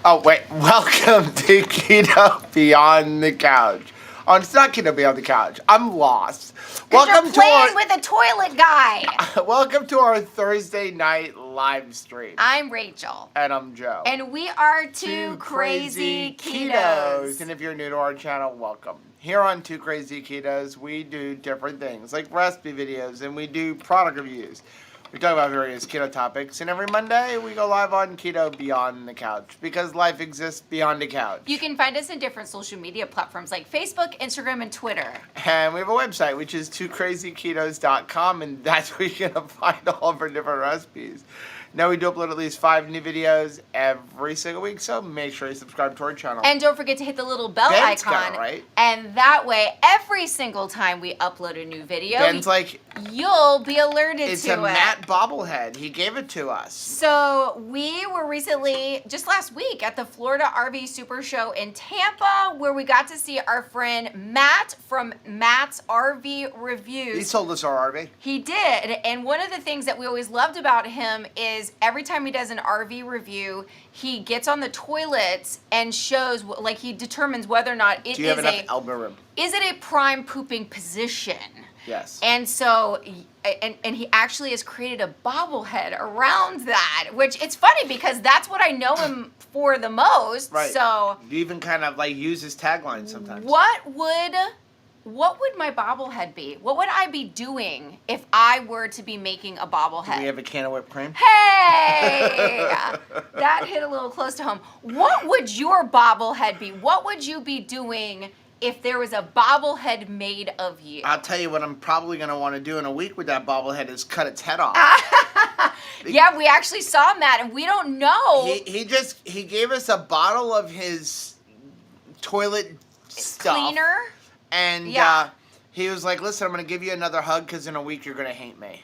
Oh, wait. Welcome to Keto Beyond the Couch. Oh, it's not Keto Beyond the Couch. I'm lost. Welcome to playing with a toilet guy. Welcome to our Thursday night live stream. I'm Rachel. And I'm Joe. And we are two crazy ketos. And if you're new to our channel, welcome. Here on Two Crazy Ketos, we do different things, like recipe videos, and we do product reviews. We talk about various keto topics, and every Monday we go live on Keto Beyond the Couch, because life exists beyond the couch. You can find us in different social media platforms like Facebook, Instagram, and Twitter. And we have a website, which is twocrazyketos.com, and that's where you're going to find all of our different recipes. Now we do upload at least 5 new videos every single week, so make sure you subscribe to our channel. And don't forget to hit the little bell Ben's icon. got it, right? And that way, every single time we upload a new video, Ben's like, you'll be alerted to it. It's a Matt bobblehead. He gave it to us. So we were recently, just last week, at the Florida RV Super Show in Tampa, where we got to see our friend Matt from Matt's RV Reviews. He sold us our RV. He did. And one of the things that we always loved about him is every time he does an RV review, he gets on the toilets and shows, like, he determines whether or not it Do you have enough elbow room? Is it a prime pooping position? Yes. And so, and he actually has created a bobblehead around that, which it's funny because that's what I know him for the most. Right. So you even kind of like use his tagline sometimes. What would my bobblehead be? What would I be doing if I were to be making a bobblehead? Do we have a can of whipped cream? Hey! That hit a little close to home. What would your bobblehead be? What would you be doing if there was a bobblehead made of you? I'll tell you what I'm probably going to want to do in a week with that bobblehead is cut its head off. Yeah, we actually saw Matt, and we don't know. He gave us a bottle of his toilet stuff. Cleaner? And he was like, listen, I'm going to give you another hug because in a week you're going to hate me.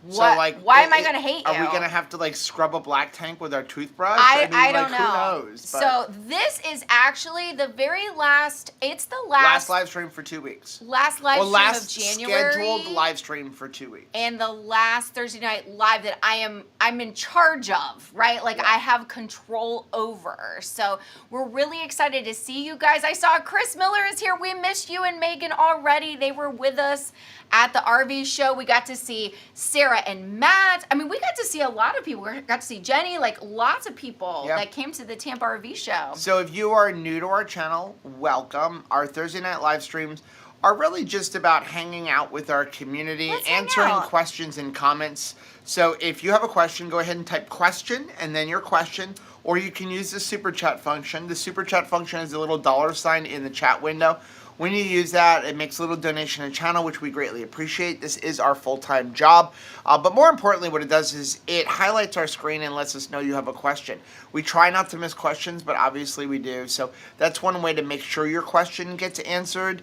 What? So, like, why am I going to hate you? Are we going to have to, like, scrub a black tank with our toothbrush? I don't know. Who knows? But so this is actually the very last, it's the last live stream for 2 weeks. Last live stream of January. Scheduled live stream for 2 weeks. And the last Thursday night live that I'm in charge of, right? Like, I have control over. So we're really excited to see you guys. I saw Chris Miller is here. We missed you and Megan already. They were with us at the RV show. We got to see Sarah and Matt. I mean, we got to see a lot of people. We got to see Jenny, like lots of people that came to the Tampa RV show. So if you are new to our channel, welcome. Our Thursday night live streams are really just about hanging out with our community, answering questions and comments. So if you have a question, go ahead and type question and then your question, or you can use the super chat function. The super chat function is a little $ in the chat window. When you use that, it makes a little donation to the channel, which we greatly appreciate. This is our full-time job. But more importantly, what it does is it highlights our screen and lets us know you have a question. We try not to miss questions, but obviously we do. So that's one way to make sure your question gets answered.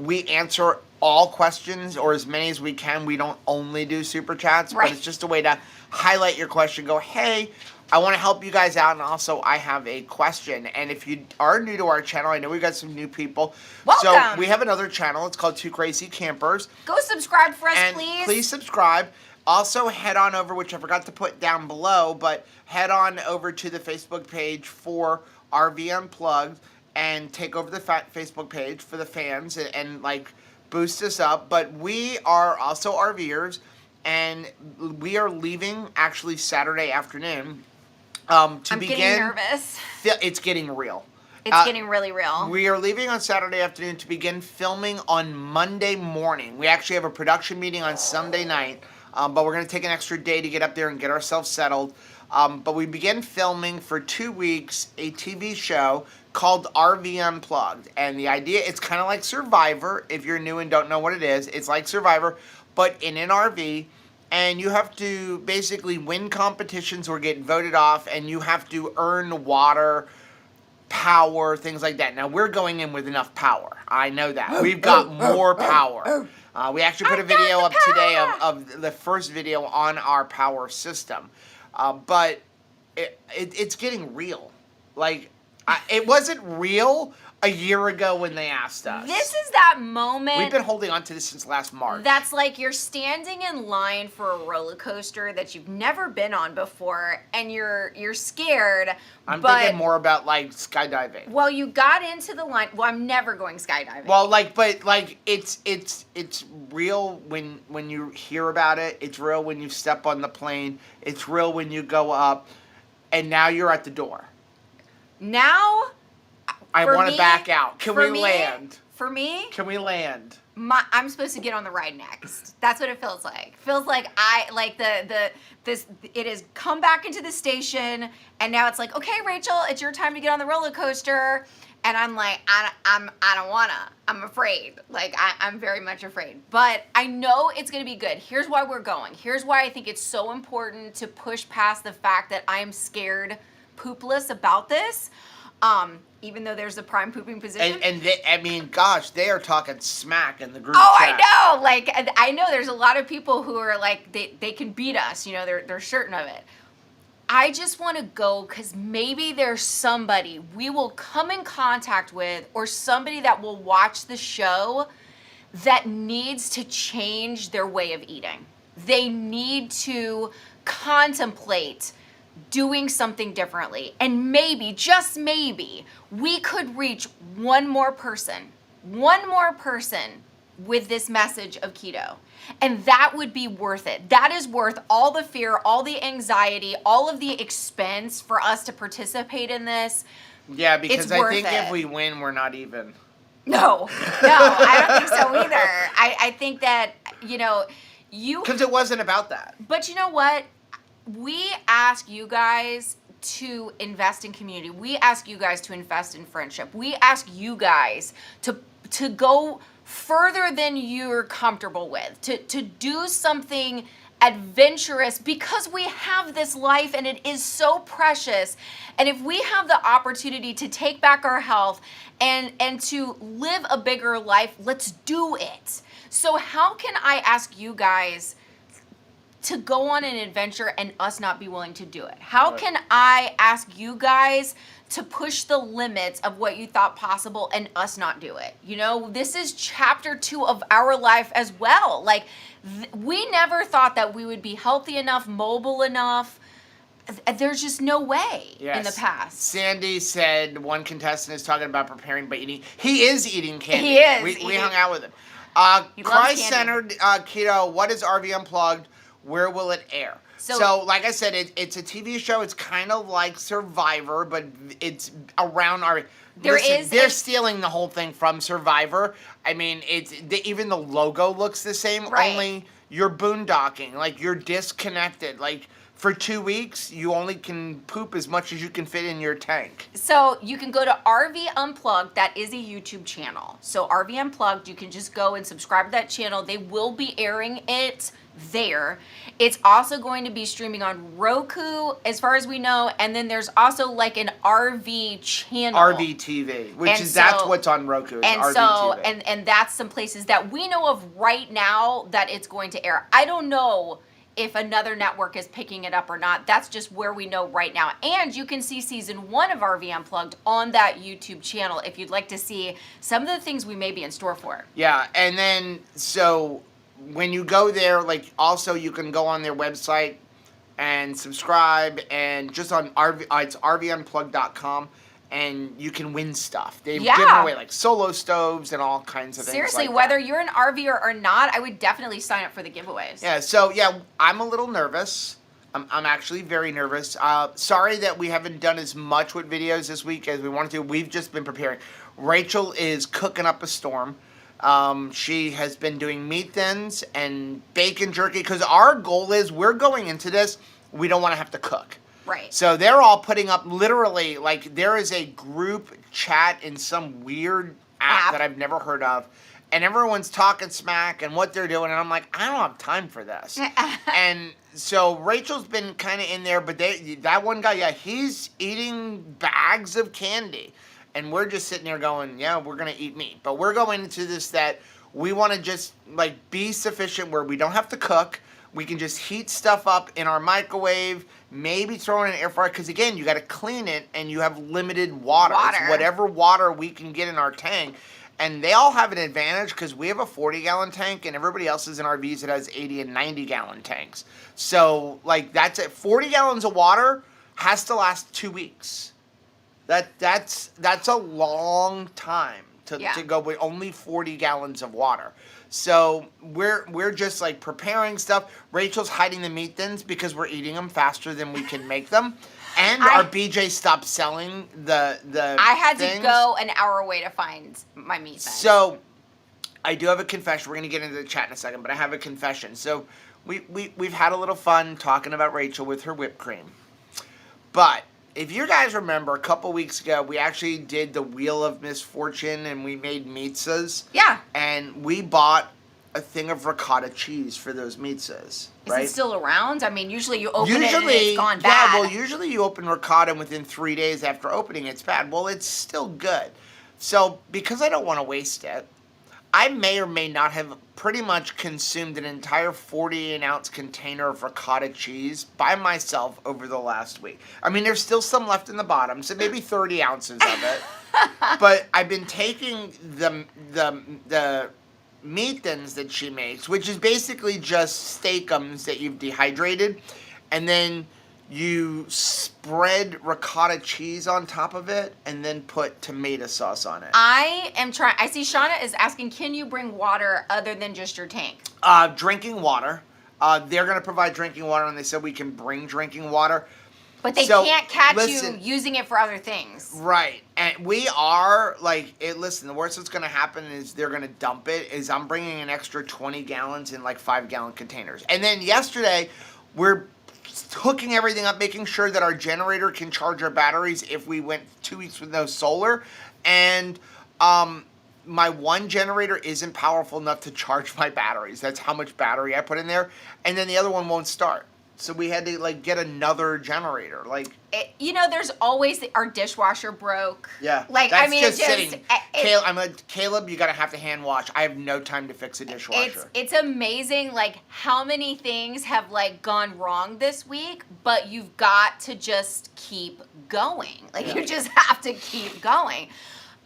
We answer all questions, or as many as we can. We don't only do super chats, but it's just a way to highlight your question. Go, hey, I want to help you guys out, and also I have a question. And if you are new to our channel, I know we've got some new people. Welcome. So we have another channel. It's called Two Crazy Campers. Go subscribe for us, and please. Please subscribe. Also, head on over, which I forgot to put down below, but head on over to the Facebook page for RV Unplugged and take over the Facebook page for the fans and like boost us up. But we are also RVers, and we are leaving actually Saturday afternoon. I'm getting nervous. It's getting real. It's getting really real. We are leaving on Saturday afternoon to begin filming on Monday morning. We actually have a production meeting on Sunday night, but we're going to take an extra day to get up there and get ourselves settled. But we begin filming for 2 weeks a TV show called RV Unplugged. And the idea, it's kind of like Survivor. If you're new and don't know what it is, it's like Survivor, but in an RV. And you have to basically win competitions or get voted off, and you have to earn water, power, things like that. Now, we're going in with enough power. I know that. We've got more power. We actually put a video up today of the first video on our power system. But it's getting real. Like, It wasn't real a year ago when they asked us. This is that moment. We've been holding on to this since last March. That's like you're standing in line for a roller coaster that you've never been on before, and you're scared. I'm thinking more about like skydiving. Well, you got into the line. Well, I'm never going skydiving. Well, it's real when you hear about it. It's real when you step on the plane. It's real when you go up, and now you're at the door. Now. I want to back out. Can we land? For me? Can we land? I'm supposed to get on the ride next. That's what it feels like. Feels like it has come back into the station, and now it's like, okay, Rachel, it's your time to get on the roller coaster. And I'm like, I don't wanna. I'm afraid. Like, I'm very much afraid. But I know it's gonna be good. Here's why we're going. Here's why I think it's so important to push past the fact that I'm scared poopless about this. Even though there's a prime pooping position. And they, gosh, they are talking smack in the group chat. I know. Like, I know there's a lot of people who are like, they can beat us. You know, they're certain of it. I just want to go because maybe there's somebody we will come in contact with, or somebody that will watch the show that needs to change their way of eating. They need to contemplate doing something differently. And maybe, just maybe, we could reach one more person with this message of keto. And that would be worth it. That is worth all the fear, all the anxiety, all of the expense for us to participate in this. Yeah, because I think if we win, we're not even. No, I don't think so either. I think that, because it wasn't about that. But you know what? We ask you guys to invest in community. We ask you guys to invest in friendship. We ask you guys to go further than you're comfortable with, to do something adventurous, because we have this life and it is so precious. And if we have the opportunity to take back our health and to live a bigger life, let's do it. So how can I ask you guys to go on an adventure and us not be willing to do it? How can I ask you guys to push the limits of what you thought possible and us not do it? This is chapter 2 of our life as well. Like, we never thought that we would be healthy enough, mobile enough. There's just no way in the past. Sandy said one contestant is talking about preparing by eating. He is eating candy. He is. We hung out with him. Christ-centered keto. What is RV Unplugged? Where will it air? So like I said, it's a TV show. It's kind of like Survivor, but it's around our. They're stealing the whole thing from Survivor. I mean, even the logo looks the same. Right. Only you're boondocking, like you're disconnected. Like for 2 weeks, you only can poop as much as you can fit in your tank. So you can go to RV Unplugged. That is a YouTube channel. So RV Unplugged, you can just go and subscribe to that channel. They will be airing it there. It's also going to be streaming on Roku, as far as we know, and then there's also like an RV channel, RV TV, that's what's on Roku. And RV so, TV. and that's some places that we know of right now that it's going to air. I don't know if another network is picking it up or not. That's just where we know right now. And you can see season 1 of RV Unplugged on that YouTube channel if you'd like to see some of the things we may be in store for. Yeah, and then so when you go there, like, also you can go on their website and subscribe, and just on it's rvunplugged.com, and you can win stuff. They've given away like solo stoves and all kinds of things. Seriously, like whether that. you're an RVer or not, I would definitely sign up for the giveaways. Yeah, so I'm a little nervous. I'm actually very nervous. Sorry that we haven't done as much with videos this week as we wanted to. We've just been preparing. Rachel is cooking up a storm. She has been doing meat thins and bacon jerky, because our goal is we're going into this, we don't want to have to cook. Right. So they're all putting up literally, like, there is a group chat in some weird app that I've never heard of, and everyone's talking smack and what they're doing, and I'm like, I don't have time for this. And so Rachel's been kind of in there, but that one guy, he's eating bags of candy. And we're just sitting there going, yeah, we're going to eat meat. But we're going into this that we want to just, like, be sufficient where we don't have to cook. We can just heat stuff up in our microwave, maybe throw in an air fryer, because again, you got to clean it and you have limited water. It's whatever water we can get in our tank. And they all have an advantage because we have a 40-gallon tank and everybody else is in RVs that has 80 and 90-gallon tanks. So, like, that's it. 40 gallons of water has to last 2 weeks. That's a long time to go with only 40 gallons of water. So we're just like preparing stuff. Rachel's hiding the meat thins because we're eating them faster than we can make them. And our BJ stopped selling the I had things. to go an hour away to find my meat thins. So I do have a confession. We're going to get into the chat in a second, but I have a confession. So we've had a little fun talking about Rachel with her whipped cream. But if you guys remember, a couple weeks ago, we actually did the Wheel of Misfortune and we made pizzas. Yeah. And we bought a thing of ricotta cheese for those pizzas. Right? Is it still around? I mean, usually you open it and it's gone bad. Yeah, well, usually you open ricotta and within 3 days after opening it's bad. Well, it's still good. So, because I don't want to waste it, I may or may not have pretty much consumed an entire 48-ounce container of ricotta cheese by myself over the last week. I mean, there's still some left in the bottom, so maybe 30 ounces of it. But I've been taking the meat thins that she makes, which is basically just steakums that you've dehydrated, and then you spread ricotta cheese on top of it and then put tomato sauce on it. I see Shauna is asking, can you bring water other than just your tank? Drinking water. They're going to provide drinking water, and they said we can bring drinking water. But they can't catch you using it for other things. Right. And we are, listen, the worst that's going to happen is they're going to dump it, is I'm bringing an extra 20 gallons in 5-gallon containers. And then yesterday, we're hooking everything up, making sure that our generator can charge our batteries if we went 2 weeks with no solar. And my one generator isn't powerful enough to charge my batteries. That's how much battery I put in there. And then the other one won't start. So we had to get another generator. There's always our dishwasher broke. Yeah. That's just sitting. Caleb, you gotta have to hand wash. I have no time to fix a dishwasher. It's amazing how many things have gone wrong this week, but you've got to just keep going. You just have to keep going.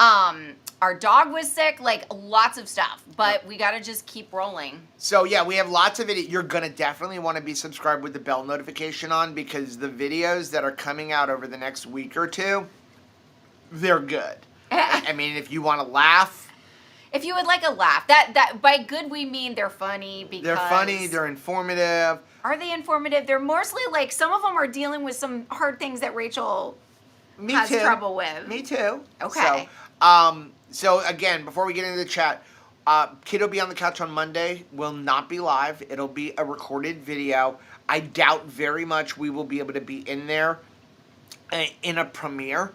Our dog was sick, lots of stuff, but we got to just keep rolling. So yeah, we have lots of videos. You're going to definitely want to be subscribed with the bell notification on, because the videos that are coming out over the next week or two, they're good. I mean, if you want to laugh. If you would like a laugh, that by good we mean they're funny, because they're funny, they're informative. Are they informative? They're mostly some of them are dealing with some hard things that Rachel has trouble with. Me too. Okay. So again, before we get into the chat, Keto Be on the Couch on Monday will not be live. It'll be a recorded video. I doubt very much we will be able to be in there in a premiere,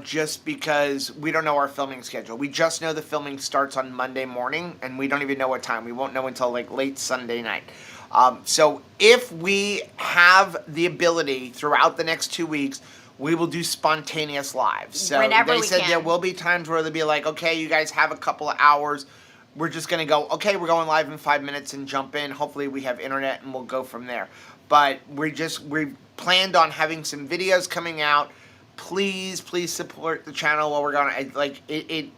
just because we don't know our filming schedule. We just know the filming starts on Monday morning, and we don't even know what time. We won't know until late Sunday night. So if we have the ability throughout the next 2 weeks, we will do spontaneous lives. So whenever they said there will be times where they'll be like, okay, you guys have a couple of hours. We're just going to go, okay, we're going live in 5 minutes and jump in. Hopefully we have internet and we'll go from there. But we planned on having some videos coming out. Please support the channel while we're going.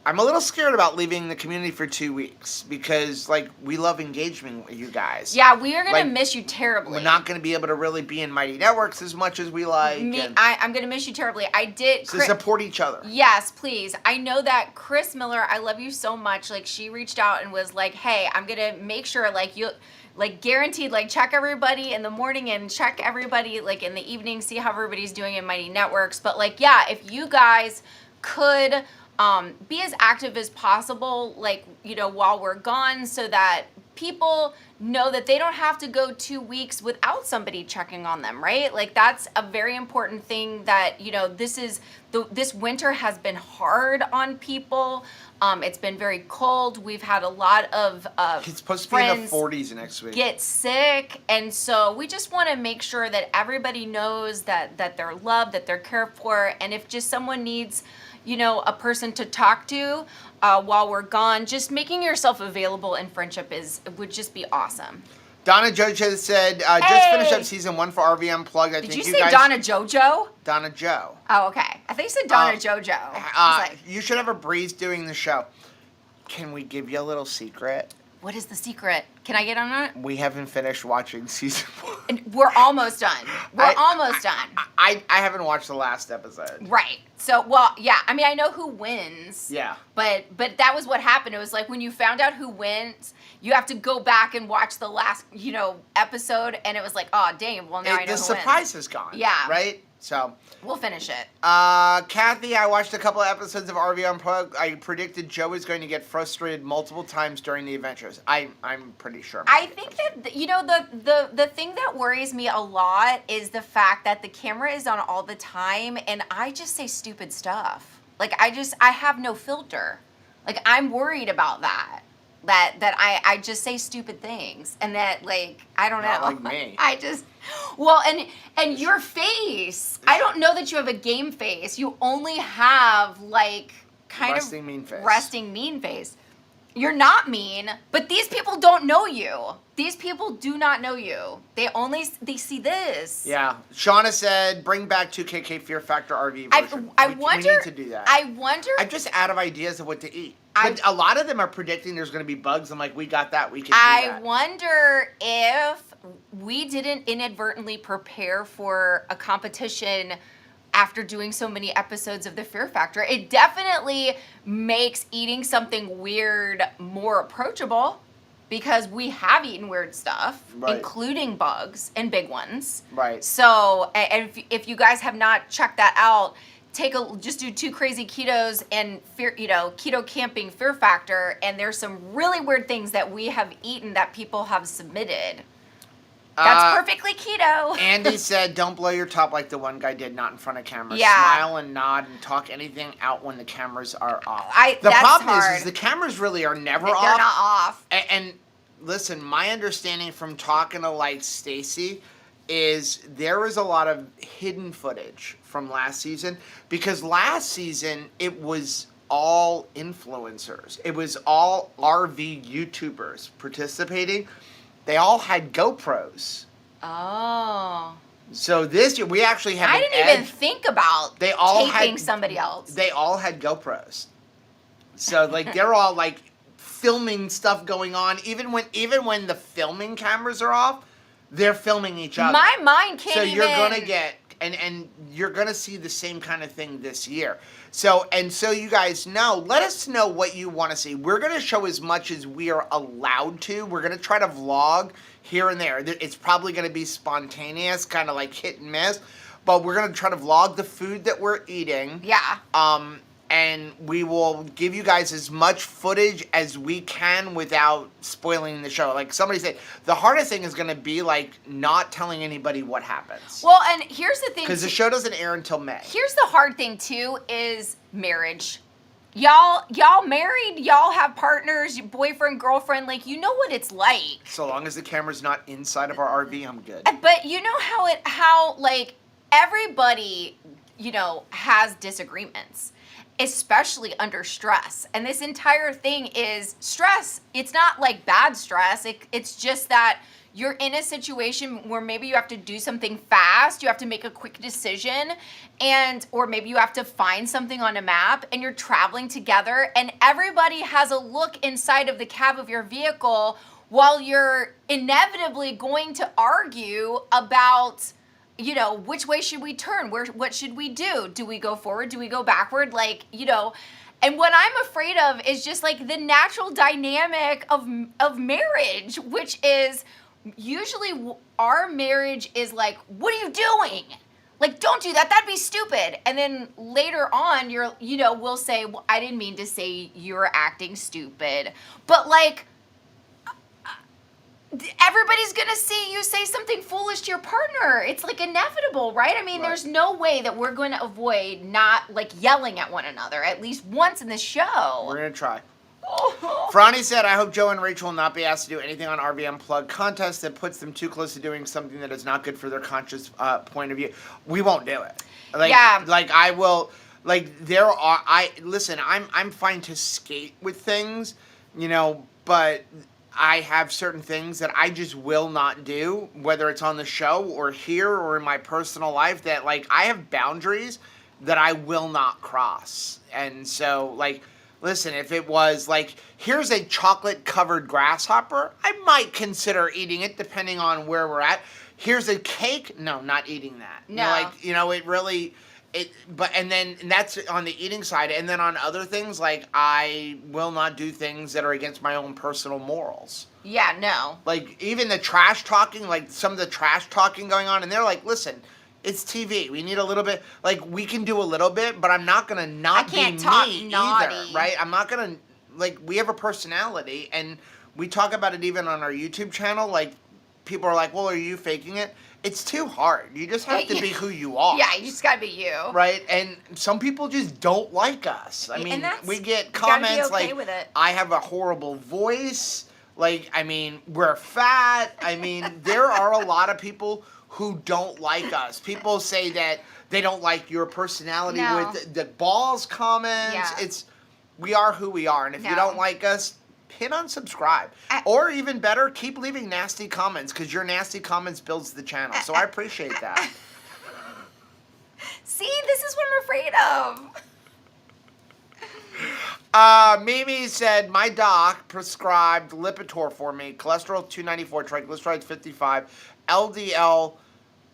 I'm a little scared about leaving the community for 2 weeks because, we love engagement with you guys. Yeah, we are going to miss you terribly. We're not going to be able to really be in Mighty Networks as much as we like. I'm going to miss you terribly. So support each other. Yes, please. I know that Chris Miller, I love you so much. She reached out and was like, hey, I'm going to make sure, you... guaranteed, check everybody in the morning and check everybody, in the evening, see how everybody's doing in Mighty Networks. But, if you guys could... be as active as possible, while we're gone, so that people know that they don't have to go 2 weeks without somebody checking on them, right? That's a very important thing that, this winter has been hard on people. It's been very cold. We've had a lot of it's supposed to be in the 40s next week. Get sick, and so we just want to make sure that everybody knows that they're loved, that they're cared for, and if just someone needs a person to talk to while we're gone, just making yourself available in friendship would just be awesome. Donna Jojo said, just finished up season 1 for RV Unplugged. Did you say Donna Jojo? Donna Joe. Oh, okay. I think you said Donna Jojo. You should have a breeze doing the show. Can we give you a little secret? What is the secret? Can I get on it? We haven't finished watching season 1. And we're almost done. We're almost done. I haven't watched the last episode. Right. So, well, yeah. I mean, I know who wins. Yeah. But that was what happened. It was like when you found out who wins, you have to go back and watch the last, episode, and it was like, oh, dang. Well, now I know who wins. The surprise is gone. Yeah. Right? So we'll finish it. Kathy, I watched a couple of episodes of RV Unplugged. I predicted Joe was going to get frustrated multiple times during the adventures. I'm pretty sure. I think that the thing that worries me a lot is the fact that the camera is on all the time, and I just say stupid stuff. Like I have no filter. Like I'm worried about that. That I just say stupid things, and that I don't know. Not like me. And your face. I don't know that you have a game face. You only have resting mean face. Resting mean face. You're not mean, but these people don't know you. These people do not know you. They see this. Yeah. Shauna said, bring back 2KK Fear Factor RV version. We need to do that. I wonder. I'm just out of ideas of what to eat. But a lot of them are predicting there's going to be bugs. I'm like, we got that. We can do that. I wonder if we didn't inadvertently prepare for a competition after doing so many episodes of the Fear Factor. It definitely makes eating something weird more approachable because we have eaten weird stuff, including bugs and big ones. Right. So, and if you guys have not checked that out, just do 2 Crazy Ketos and Keto Camping Fear Factor, and there's some really weird things that we have eaten that people have submitted. That's perfectly keto. Andy said, don't blow your top like the one guy did, not in front of cameras. Yeah. Smile and nod and talk anything out when the cameras are off. The problem is the cameers really are never off. They're not off. And listen, my understanding from talking to Stacy is there was a lot of hidden footage from last season, because last season it was all influencers. It was all RV YouTubers participating. They all had GoPros. Oh. So this year we actually have. I didn't even think about taping somebody else. They all had GoPros. So they're all filming stuff going on. Even when the filming cameras are off, they're filming each other. My mind can't even. So you're gonna get and you're gonna see the same kind of thing this year. So you guys know, let us know what you want to see. We're gonna show as much as we are allowed to. We're gonna try to vlog here and there. It's probably gonna be spontaneous, kind of hit and miss, but we're gonna try to vlog the food that we're eating. Yeah. And we will give you guys as much footage as we can without spoiling the show. Like somebody said, the hardest thing is going to be not telling anybody what happens. Well, and here's the thing. Because the show doesn't air until May. Here's the hard thing too is marriage. Y'all married, y'all have partners, your boyfriend, girlfriend, you know what it's like. So long as the camera's not inside of our RV, I'm good. But you know how everybody, has disagreements, especially under stress. And this entire thing is stress. It's not bad stress. It's just that you're in a situation where maybe you have to do something fast, you have to make a quick decision, or maybe you have to find something on a map, and you're traveling together, and everybody has a look inside of the cab of your vehicle while you're inevitably going to argue about which way should we turn? What should we do? Do we go forward? Do we go backward? And what I'm afraid of is just the natural dynamic of marriage, which is usually our marriage is what are you doing? Don't do that. That'd be stupid. And then later on, we'll say, well, I didn't mean to say you're acting stupid. But everybody's going to see you say something foolish to your partner. It's inevitable, right? I mean, There's no way that we're going to avoid not yelling at one another at least once in the show. We're going to try. Franny said, I hope Joe and Rachel will not be asked to do anything on RV Unplugged contest that puts them too close to doing something that is not good for their conscious point of view. We won't do it. I will, listen, I'm fine to skate with things, but I have certain things that I just will not do, whether it's on the show or here or in my personal life, that like I have boundaries that I will not cross. And so like, listen, if it was like, here's a chocolate covered grasshopper, I might consider eating it depending on where we're at. Here's a cake, no, not eating that. No. It really, and then that's on the eating side. And then on other things, like I will not do things that are against my own personal morals. Yeah, no. Like even the trash talking, like some of the trash talking going on, and they're like, listen, it's TV. We need a little bit, like we can do a little bit, but I'm not gonna not be me either, right? I'm not gonna, like, we have a personality, and we talk about it even on our YouTube channel. Like people are like, well, are you faking it? It's too hard. You just have to be who you are. Yeah, you just gotta be you. Right? And some people just don't like us. I mean, we get comments okay like, with it. I have a horrible voice. Like, I mean, we're fat. I mean, there are a lot of people who don't like us. People say that they don't like your personality with the balls comments. Yeah. We are who we are. And if you don't like us, hit unsubscribe. Or even better, keep leaving nasty comments, because your nasty comments builds the channel. So I appreciate that. See, this is what I'm afraid of. Mimi said, my doc prescribed Lipitor for me. Cholesterol 294, triglycerides 55, LDL,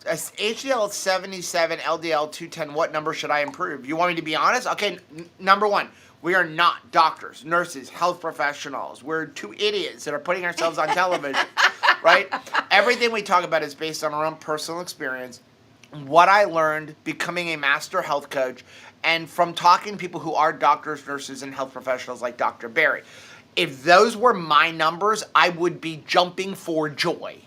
HDL 77, LDL 210. What number should I improve? You want me to be honest? Okay, number one. We are not doctors, nurses, health professionals. We're two idiots that are putting ourselves on television, right? Everything we talk about is based on our own personal experience, what I learned becoming a master health coach, and from talking to people who are doctors, nurses, and health professionals like Dr. Barry. If those were my numbers, I would be jumping for joy.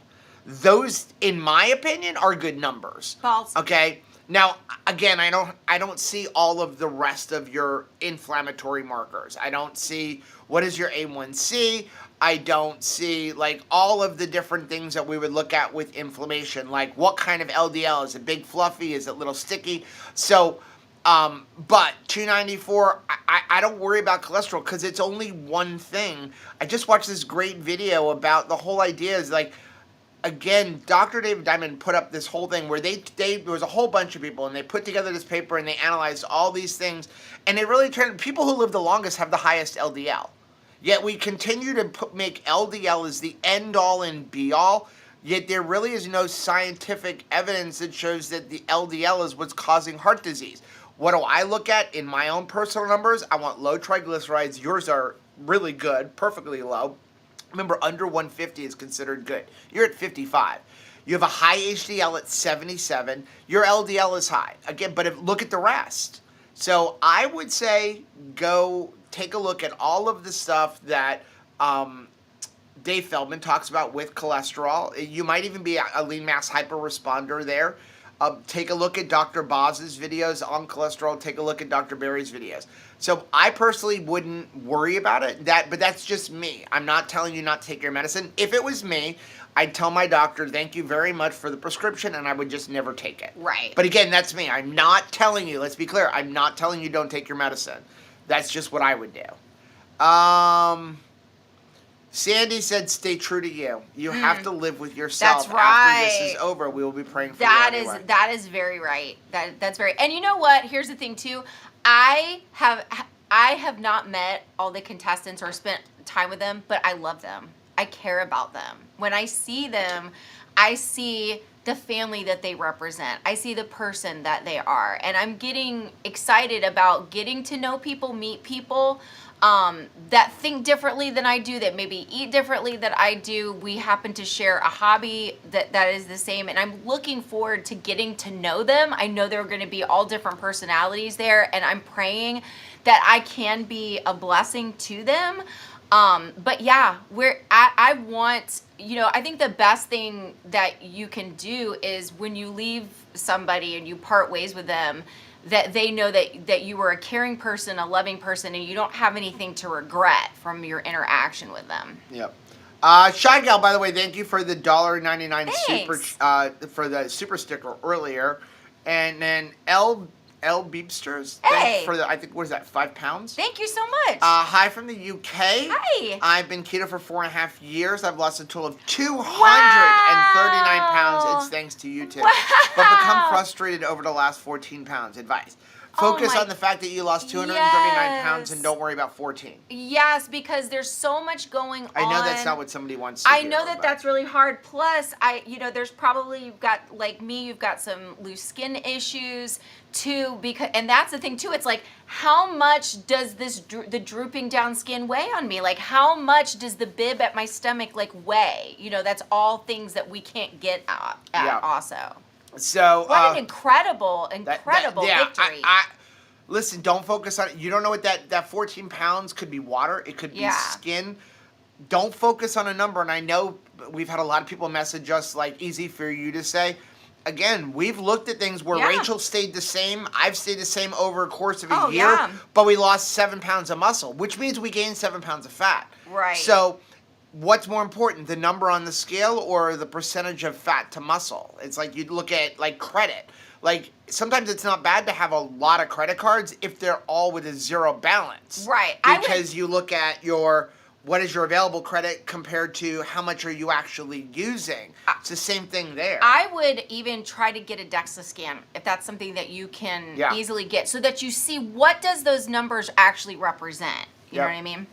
Those, in my opinion, are good numbers. False. Okay? Now, again, I don't see all of the rest of your inflammatory markers. I don't see what is your A1C. I don't see like all of the different things that we would look at with inflammation. Like what kind of LDL? Is it big fluffy? Is it little sticky? So, but 294, I don't worry about cholesterol because it's only one thing. I just watched this great video about the whole idea is like, again, Dr. David Diamond put up this whole thing where there was a whole bunch of people and they put together this paper and they analyzed all these things, and it really turned, people who live the longest have the highest LDL. Yet we continue to make LDL as the end all and be all, yet there really is no scientific evidence that shows that the LDL is what's causing heart disease. What do I look at in my own personal numbers? I want low triglycerides. Yours are really good, perfectly low. Remember, under 150 is considered good. You're at 55. You have a high HDL at 77. Your LDL is high. Again, but look at the rest. So I would say go take a look at all of the stuff that Dave Feldman talks about with cholesterol. You might even be a lean mass hyperresponder there. Take a look at Dr. Boz's videos on cholesterol. Take a look at Dr. Barry's videos. So I personally wouldn't worry about it. But that's just me. I'm not telling you not to take your medicine. If it was me, I'd tell my doctor, thank you very much for the prescription, and I would just never take it. Right. But again, that's me. I'm not telling you, let's be clear, I'm not telling you don't take your medicine. That's just what I would do. Sandy said, stay true to you. You have to live with yourself. That's right. After this is over, we will be praying for that you anyway. That is very right. That's very, and you know what? Here's the thing too. I have not met all the contestants or spent time with them, but I love them. I care about them. When I see them, I see the family that they represent. I see the person that they are. And I'm getting excited about getting to know people, meet people that think differently than I do, that maybe eat differently than I do. We happen to share a hobby that is the same, and I'm looking forward to getting to know them. I know there are going to be all different personalities there, and I'm praying that I can be a blessing to them. But yeah, I want, I think the best thing that you can do is when you leave somebody and you part ways with them, that they know that you were a caring person, a loving person, and you don't have anything to regret from your interaction with them. Yep. Shy Gal, by the way, thank you for the $1.99 super for the super sticker earlier. And then L Beepsters. Hey. For the, I think, what is that, 5 pounds? Thank you so much. Hi from the UK. Hi. I've been keto for 4.5 years. I've lost a total of 239 pounds. It's thanks to you too. Wow. But become frustrated over the last 14 pounds. Advice. Focus on the fact that you lost 239 pounds and don't worry about 14. Yes, because there's so much going on. I know that's not what somebody wants to hear. I know that that's really hard. Plus, there's probably, you've got, like me, you've got some loose skin issues too, and that's the thing too. It's like, how much does the drooping down skin weigh on me? Like, how much does the bib at my stomach like weigh? That's all things that we can't get at also. So what an incredible victory. Listen, don't focus on it. You don't know what that 14 pounds could be water. It could be skin. Don't focus on a number. And I know we've had a lot of people message us, like, easy for you to say. Again, we've looked at things where Rachel stayed the same. I've stayed the same over a course of a year. But we lost 7 pounds of muscle, which means we gained 7 pounds of fat. Right. So what's more important, the number on the scale or the percentage of fat to muscle? It's like you'd look at, like, credit. Like, sometimes it's not bad to have a lot of credit cards if they're all with a zero balance. Right. Because you look at what is your available credit compared to how much are you actually using. It's the same thing there. I would even try to get a DEXA scan if that's something that you can easily get, so that you see what does those numbers actually represent. You know what I mean?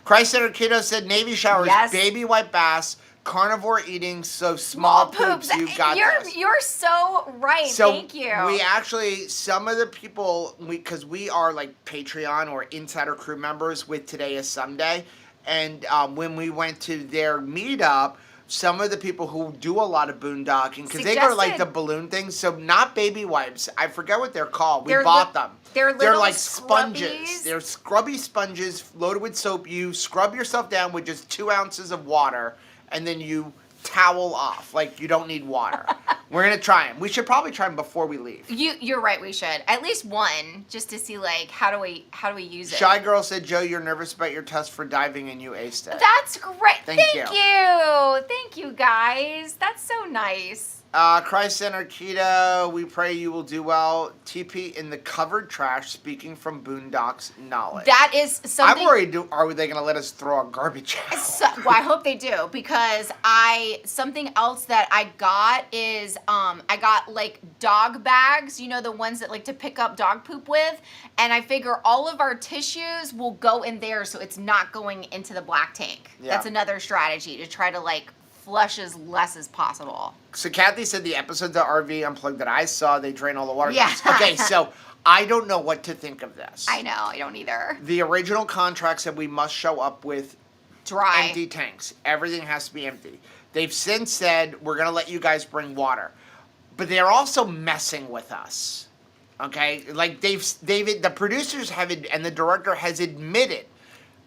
Christ Center Keto said Navy showers, baby white bass, carnivore eating, so small poops. You've got this. You're so right. So thank you. We actually, some of the people, because we are like Patreon or insider crew members with Today is Someday, and when we went to their meetup, some of the people who do a lot of boondocking, because they go like the balloon things, so not baby wipes. I forget what they're called. We bought them. They're like sponges. Scrubbies. They're scrubby sponges loaded with soap. You scrub yourself down with just 2 ounces of water, and then you towel off. Like, you don't need water. We're going to try them. We should probably try them before we leave. You're right, we should. At least one, just to see, like, how do we use it? Shy Girl said, Joe, you're nervous about your test for diving and you aced it. That's great. Thank you. Thank you, guys. That's so nice. Christ Center Keto, we pray you will do well. TP in the covered trash, speaking from Boondocks knowledge. That is something. I'm worried, are they going to let us throw a garbage out? Well, I hope they do, because something else that I got is, I got like dog bags, the ones that like to pick up dog poop with, and I figure all of our tissues will go in there, so it's not going into the black tank. Yeah. That's another strategy to try to like flush as less as possible. So Kathy said the episodes of RV Unplugged that I saw, they drain all the water. Yeah. Okay, so I don't know what to think of this. I know, I don't either. The original contract said we must show up with dry empty tanks. Everything has to be empty. They've since said we're going to let you guys bring water. But they're also messing with us. Okay? Like the producers have and the director has admitted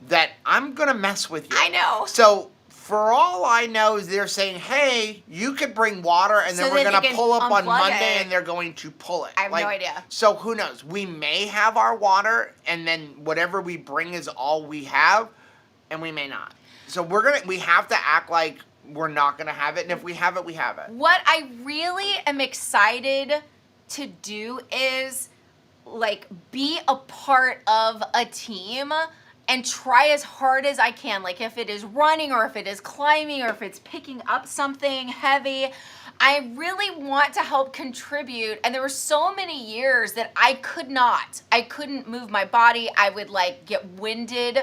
that I'm going to mess with you. I know. So for all I know is they're saying, hey, you could bring water, and then we're going to pull up on Monday, and they're going to pull it. I have no idea. So who knows? We may have our water, and then whatever we bring is all we have, and we may not. So we have to act like we're not going to have it, and if we have it, we have it. What I really am excited to do is, like, be a part of a team and try as hard as I can. Like, if it is running or if it is climbing or if it's picking up something heavy, I really want to help contribute. And there were so many years that I couldn't move my body. I would like get winded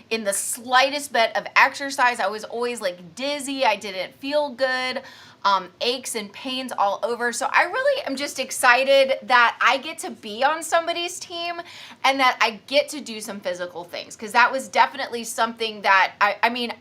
in the slightest bit of exercise. I was always like dizzy. I didn't feel good. Aches and pains all over. So I really am just excited that I get to be on somebody's team and that I get to do some physical things, because that was definitely something that I mean,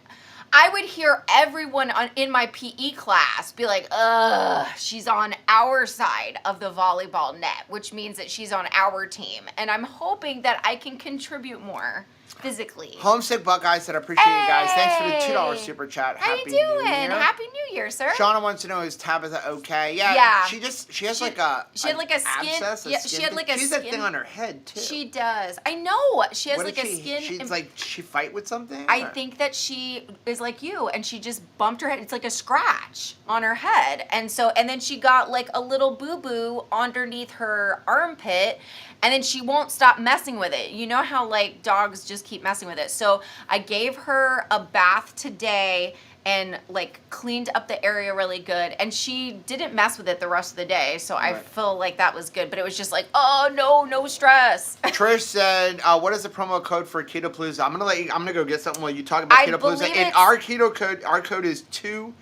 I would hear everyone in my PE class be like, ugh, she's on our side of the volleyball net, which means that she's on our team. And I'm hoping that I can contribute more physically. Homesick Buckeye said, I appreciate you guys. Thanks for the $2 super chat. How Happy you doing? New Year. Happy New Year, sir. Shauna wants to know, is Tabitha okay? Yeah. She has like a she had like a skin. abscess, yeah, she had like a she's skin. that thing on her head too. She does. I know. She has What like did a skin. She's like she fight with something. I or? think that she is like you, and she just bumped her head. It's like a scratch on her head, and then she got like a little boo boo underneath her armpit. And then she won't stop messing with it. You know how like dogs just keep messing with it. So I gave her a bath today and like cleaned up the area really good. And she didn't mess with it the rest of the day. So I feel like that was good. But it was just like, oh no stress. Trish said, what is the promo code for Ketopalooza? I'm gonna go get something while you talk about Ketopalooza. And our code is 2KK.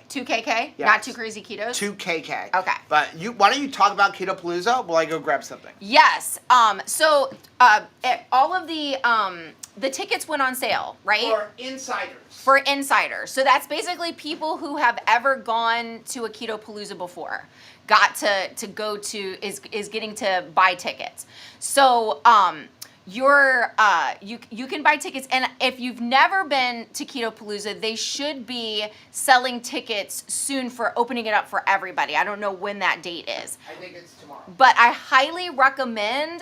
2KK? Yes. Not too crazy ketos? 2KK. Okay. But why don't you talk about Ketopalooza while I go grab something? Yes. So all of the tickets went on sale, right? For insiders. For insiders. So that's basically people who have ever gone to a Ketopalooza before. Got to go to is getting to buy tickets. So you can buy tickets, and if you've never been to Ketopalooza, they should be selling tickets soon for opening it up for everybody. I don't know when that date is. I think it's tomorrow. But I highly recommend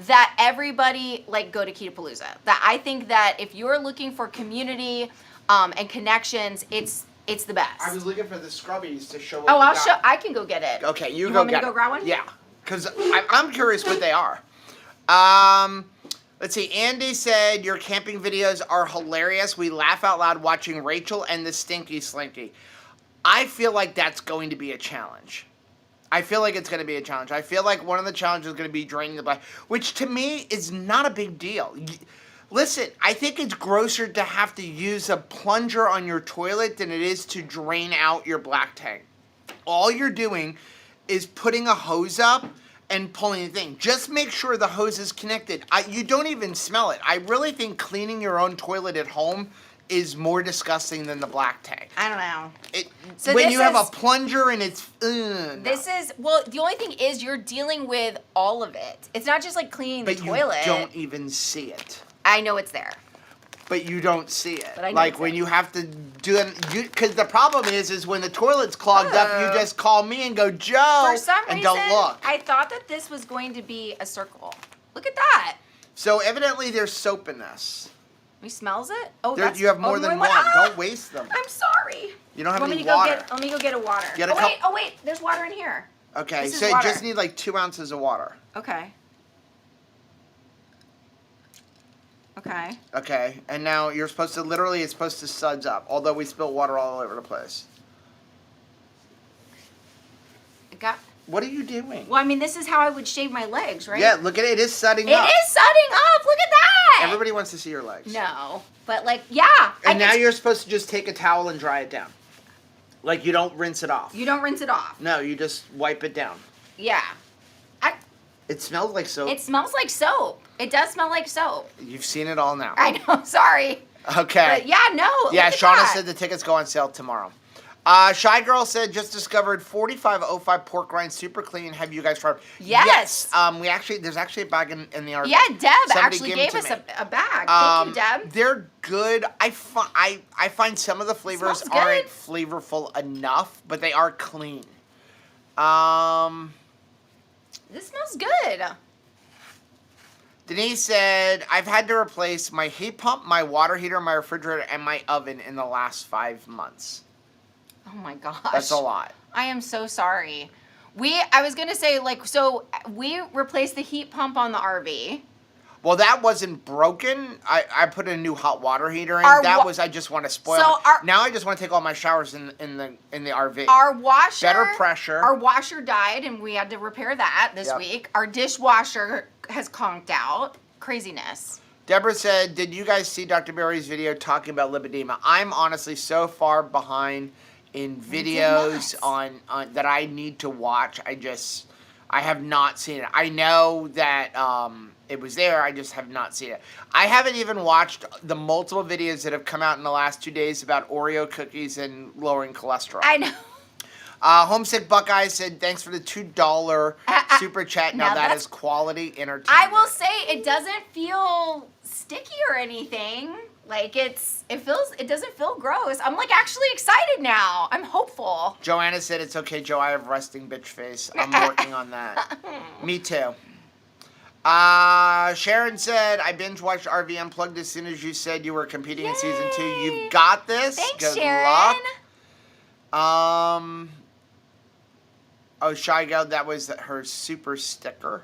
that everybody like go to Ketopalooza. That I think that if you're looking for community and connections, it's the best. I was looking for the scrubbies to show. Oh, I'll show. I can go get it. Okay, you go want me get to go it. grab one? Yeah, because I'm curious what they are. Let's see. Andy said your camping videos are hilarious. We laugh out loud watching Rachel and the Stinky Slinky. I feel like that's going to be a challenge. I feel like it's going to be a challenge. I feel like one of the challenges is going to be draining the black, which to me is not a big deal. Listen, I think it's grosser to have to use a plunger on your toilet than it is to drain out your black tank. All you're doing is putting a hose up and pulling the thing. Just make sure the hose is connected. You don't even smell it. I really think cleaning your own toilet at home is more disgusting than the black tank. I don't know. When you have a plunger and it's... This is... Well, the only thing is you're dealing with all of it. It's not just like cleaning the toilet. But you don't even see it. I know it's there. But you don't see it. But I know like it's when there. you have to do it... Because the problem is when the toilet's clogged up, you just call me and go, Joe, For some and reason, don't look. I thought that this was going to be a circle. Look at that. So evidently there's soap in this. He smells it? Oh, You have more than one. Ah! Don't waste them. I'm sorry. You don't have any Let water. me go get a water. Get a Oh, wait. There's water in here. Okay, This is so you water. just need like 2 ounces of water. Okay. Okay. Okay, and now you're supposed to, literally, it's supposed to suds up, although we spill water all over the place. What are you doing? Well, I mean, this is how I would shave my legs, right? Yeah, look at it. It is sudding up. It is sudding up. Look at that. Everybody wants to see your legs. No, but like, yeah. And now you're supposed to just take a towel and dry it down. Like you don't rinse it off. You don't rinse it off. No, you just wipe it down. Yeah. It smells like soap. It smells like soap. It does smell like soap. You've seen it all now. I know. Sorry. Okay. But yeah, no. Yeah, look at Shauna that. said the tickets go on sale tomorrow. Shy Girl said, just discovered 4505 pork rind, super clean. Have you guys tried? Yes. There's actually a bag in the RV. Yeah, Deb Somebody actually gave it to us me. a bag. Thank you, Deb. They're good. I find some of the flavors Smells good. aren't flavorful enough, but they are clean. This smells good. Denise said, I've had to replace my heat pump, my water heater, my refrigerator, and my oven in the last 5 months. Oh my gosh. That's a lot. I am so sorry. I was going to say, so we replaced the heat pump on the RV. Well, that wasn't broken. I put a new hot water heater in. I just want to spoil it. Now I just want to take all my showers in the RV. Our washer. Better pressure. Our washer died, and we had to repair that this week. Our dishwasher has conked out. Craziness. Deborah said, did you guys see Dr. Barry's video talking about lipedema? I'm honestly so far behind in videos on that I need to watch. I have not seen it. I know that it was there. I just have not seen it. I haven't even watched the multiple videos that have come out in the last 2 days about Oreo cookies and lowering cholesterol. I know. Homesick Buckeye said, thanks for the $2 super chat. Now that is quality entertainment. I will say it doesn't feel sticky or anything. Like it doesn't feel gross. I'm like actually excited now. I'm hopeful. Joanna said it's okay, Joe. I have resting bitch face. I'm working on that. Me too. Sharon said, I binge watched RV Unplugged as soon as you said you were competing in season 2. You've got this. Thanks, Good Sharon. luck. Oh, Shy Girl, that was her super sticker.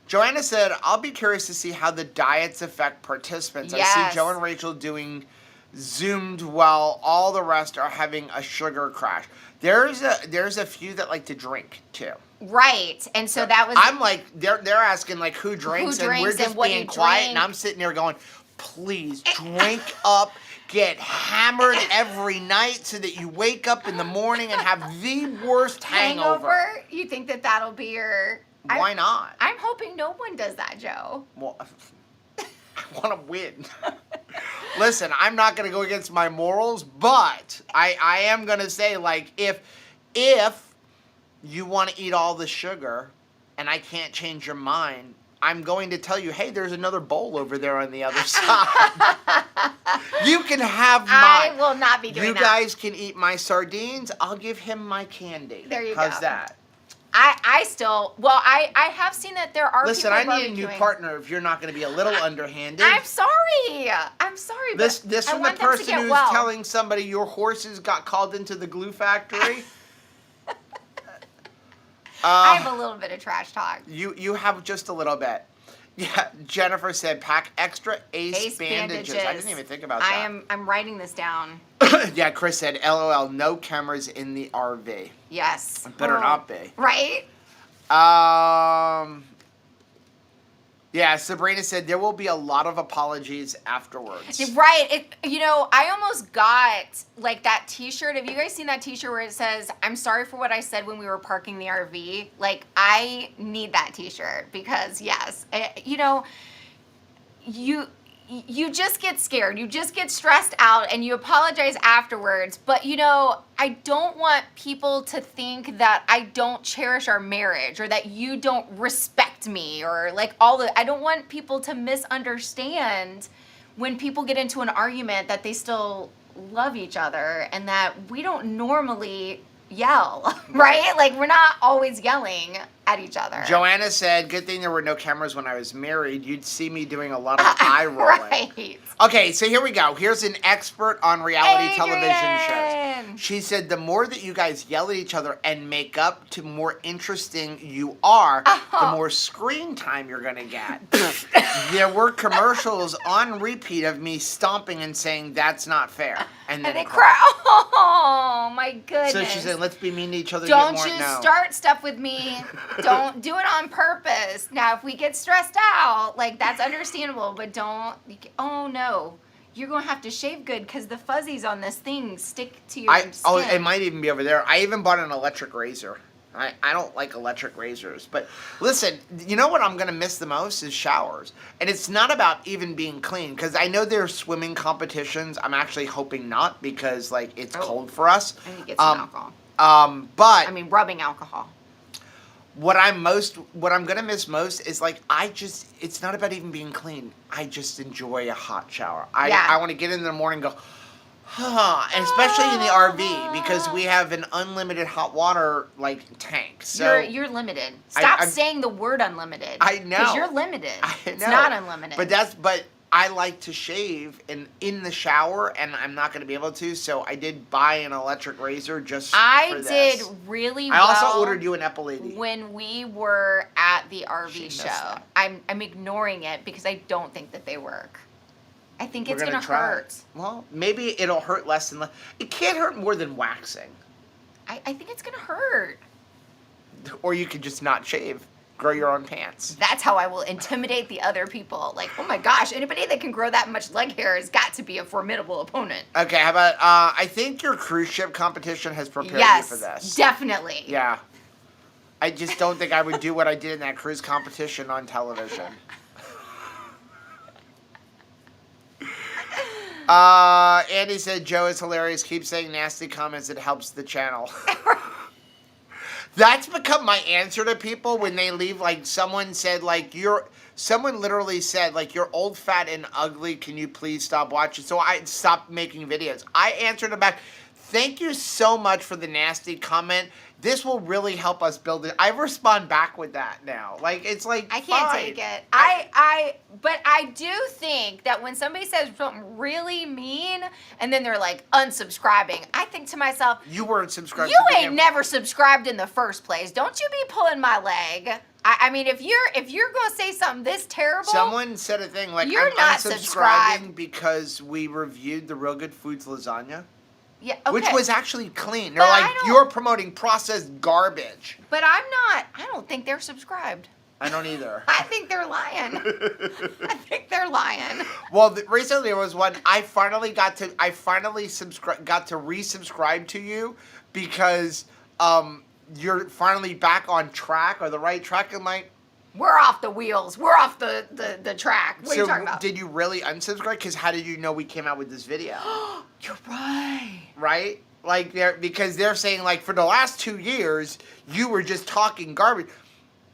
Joanna said, I'll be curious to see how the diets affect participants. Yes. I see Joe and Rachel doing Zoomed while all the rest are having a sugar crash. There's a few that like to drink too. Right. And so that was I'm like they're asking like who drinks, and we're just being quiet and I'm sitting there going, please drink up, get hammered every night so that you wake up in the morning and have the worst hangover. You think that'll be your Why not? I'm hoping no one does that, Joe. Well, I want to win. Listen, I'm not going to go against my morals, but I am going to say, like, if you want to eat all the sugar and I can't change your mind, I'm going to tell you, hey, there's another bowl over there on the other side. You can have mine. I will not be doing You that. guys can eat my sardines. I'll give him my candy. There you go. How's that? I have seen that there are Listen, people I need a new partner if you're not going to be a little underhanded. I'm sorry. This but from the person who's telling somebody your horses got called into the glue factory. I have a little bit of trash talk. You have just a little bit. Yeah, Jennifer said pack extra ace bandages. I didn't even think about that. I'm writing this down. Yeah, Chris said, LOL, no cameras in the RV. Yes. Better not be. Right? Yeah, Sabrina said there will be a lot of apologies afterwards. Right. I almost got like that t-shirt. Have you guys seen that t-shirt where it says, I'm sorry for what I said when we were parking the RV? Like, I need that t-shirt because, yes, you just get scared. You just get stressed out and you apologize afterwards. But, I don't want people to think that I don't cherish our marriage or that you don't respect me or like I don't want people to misunderstand when people get into an argument that they still love each other and that we don't normally yell, right? Like we're not always yelling at each other. Joanna said, good thing there were no cameras when I was married. You'd see me doing a lot of eye rolling. Right. Okay, so here we go. Here's an expert on reality television shows. She said the more that you guys yell at each other and make up to more interesting you are, the more screen time you're going to get. There were commercials on repeat of me stomping and saying, that's not fair. And then they cry. Oh, my goodness. So she said, let's be mean to each other. Don't you start stuff with me. Don't do it on purpose. Now, if we get stressed out, like that's understandable, but don't. Oh no, you're gonna have to shave good because the fuzzies on this thing stick to your skin. Oh, it might even be over there. I even bought an electric razor. I don't like electric razors, but listen, you know what I'm gonna miss the most is showers, and it's not about even being clean because I know there's swimming competitions. I'm actually hoping not because like it's cold for us. I need to get some alcohol. But I mean rubbing alcohol. What I'm gonna miss most is like it's not about even being clean. I just enjoy a hot shower. I want to get in the morning and go, and especially in the RV because we have an unlimited hot water like tank. So you're limited. Stop saying the word unlimited. I know. Because you're limited. I know. It's not unlimited. But I like to shave in the shower, and I'm not going to be able to, so I did buy an electric razor just for this. I did really well. I also ordered you an Epilady. When we were at the RV She missed show. that. I'm ignoring it because I don't think that they work. I think it's going to hurt. Well, maybe it'll hurt less than... It can't hurt more than waxing. I think it's going to hurt. Or you could just not shave. Grow your own pants. That's how I will intimidate the other people. Like, oh my gosh, anybody that can grow that much leg hair has got to be a formidable opponent. Okay, how about, I think your cruise ship competition has prepared you for this. Yes, definitely. Yeah. I just don't think I would do what I did in that cruise competition on television. Andy said, Joe is hilarious. Keep saying nasty comments. It helps the channel. That's become my answer to people when they leave. Like someone said, like someone literally said, like you're old, fat, and ugly. Can you please stop watching? So I stopped making videos. I answered them back. Thank you so much for the nasty comment. This will really help us build it. I respond back with that now. Like it's like I can't fine. take it. But I do think that when somebody says something really mean and then they're like unsubscribing, I think to myself, You weren't subscribed. you to ain't never subscribed in the first place. Don't you be pulling my leg. I mean, if you're gonna say something this terrible, Someone said a thing like You're I'm not unsubscribing subscribed. because we reviewed the Real Good Foods lasagna. yeah, okay. Which was actually clean. They're But I like, don't- you're promoting processed garbage. But I'm not. I don't think they're subscribed. I don't either. I think they're lying. I think they're lying. Well, recently there was one. I finally got to resubscribe to you because you're finally back on track or the right track. I'm like, We're off the wheels. We're off the track. What are you talking about? did you really unsubscribe? Because how did you know we came out with this video? You're right. Right? Like because they're saying like for the last 2 years you were just talking garbage.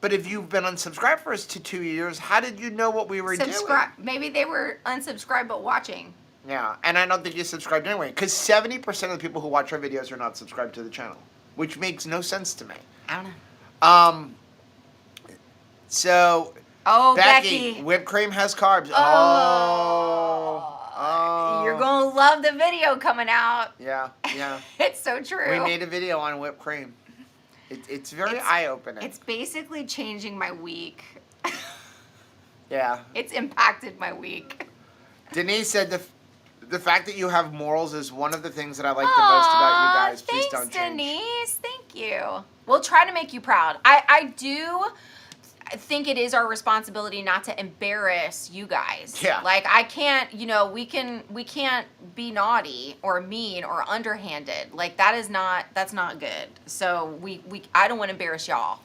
But if you've been unsubscribed for us to 2 years, how did you know what we were doing? Maybe they were unsubscribed but watching. Yeah, and I don't think you subscribed anyway, because 70% of the people who watch our videos are not subscribed to the channel, which makes no sense to me. I don't know. So, Oh, Becky, whipped cream has carbs. Oh. You're going to love the video coming out. Yeah. It's so true. We made a video on whipped cream. It's very eye-opening. It's basically changing my week. Yeah. It's impacted my week. Denise said the fact that you have morals is one of the things that I like the most about you guys. Please don't change. Denise. Thank you. We'll try to make you proud. I do think it is our responsibility not to embarrass you guys. Yeah. Like I can't, we can't be naughty or mean or underhanded. Like that's not good. So I don't want to embarrass y'all.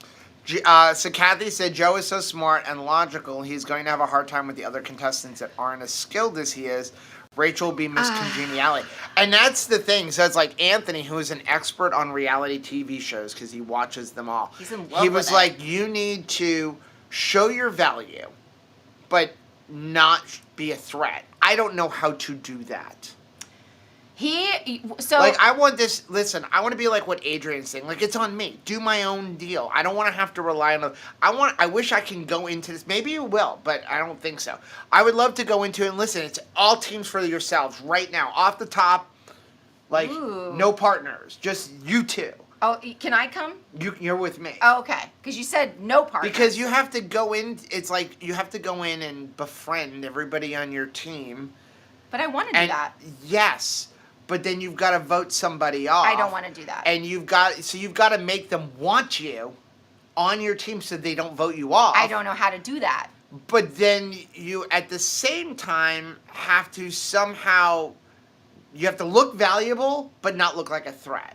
So Kathy said Joe is so smart and logical, he's going to have a hard time with the other contestants that aren't as skilled as he is. Rachel will be Miss Congeniality. And that's the thing. So it's like Anthony, who is an expert on reality TV shows because he watches them all. He's in love He with was it. like, you need to show your value, but not be a threat. I don't know how to do that. Like, I want this, listen, I want to be like what Adrian's saying. Like, it's on me. Do my own deal. I don't want to have to rely on I wish I can go into this. Maybe you will, but I don't think so. I would love to go into it and listen, it's all teams for yourselves right now. Off the top, like, Ooh. no partners. Just you two. Oh, can I come? You're with me. Oh, okay. Because you said no partners. Because you have to go in, it's like, you have to go in and befriend everybody on your team. But I want to do that. Yes. But then you've got to vote somebody off. I don't want to do that. And you've got to make them want you on your team so they don't vote you off. I don't know how to do that. But then you, at the same time, have to somehow, you have to look valuable, but not look like a threat.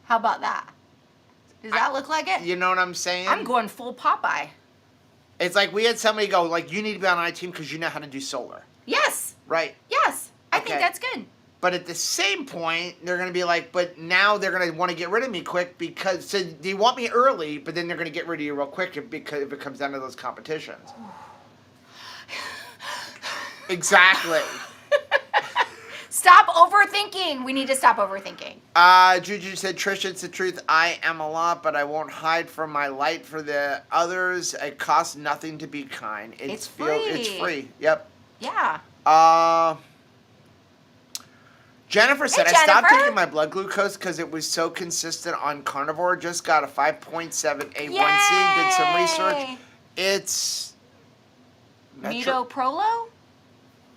How about that? Does that look like it? You know what I'm saying? I'm going full Popeye. It's like we had somebody go, like, you need to be on my team because you know how to do solar. Yes. Right. Yes. I Okay. think that's good. But at the same point, they're going to be like, but now they're going to want to get rid of me quick because so they want me early, but then they're going to get rid of you real quick if it comes down to those competitions. Exactly. Stop overthinking. We need to stop overthinking. Juju said, Trish, it's the truth. I am a lot, but I won't hide from my light for the others. It costs nothing to be kind. It's free. It's free. Yep. Yeah. Jennifer said, Hey, I stopped Jennifer. taking my blood glucose because it was so consistent on Carnivore. Just got a 5.7 A1C. Did some research. It's Metoprolol?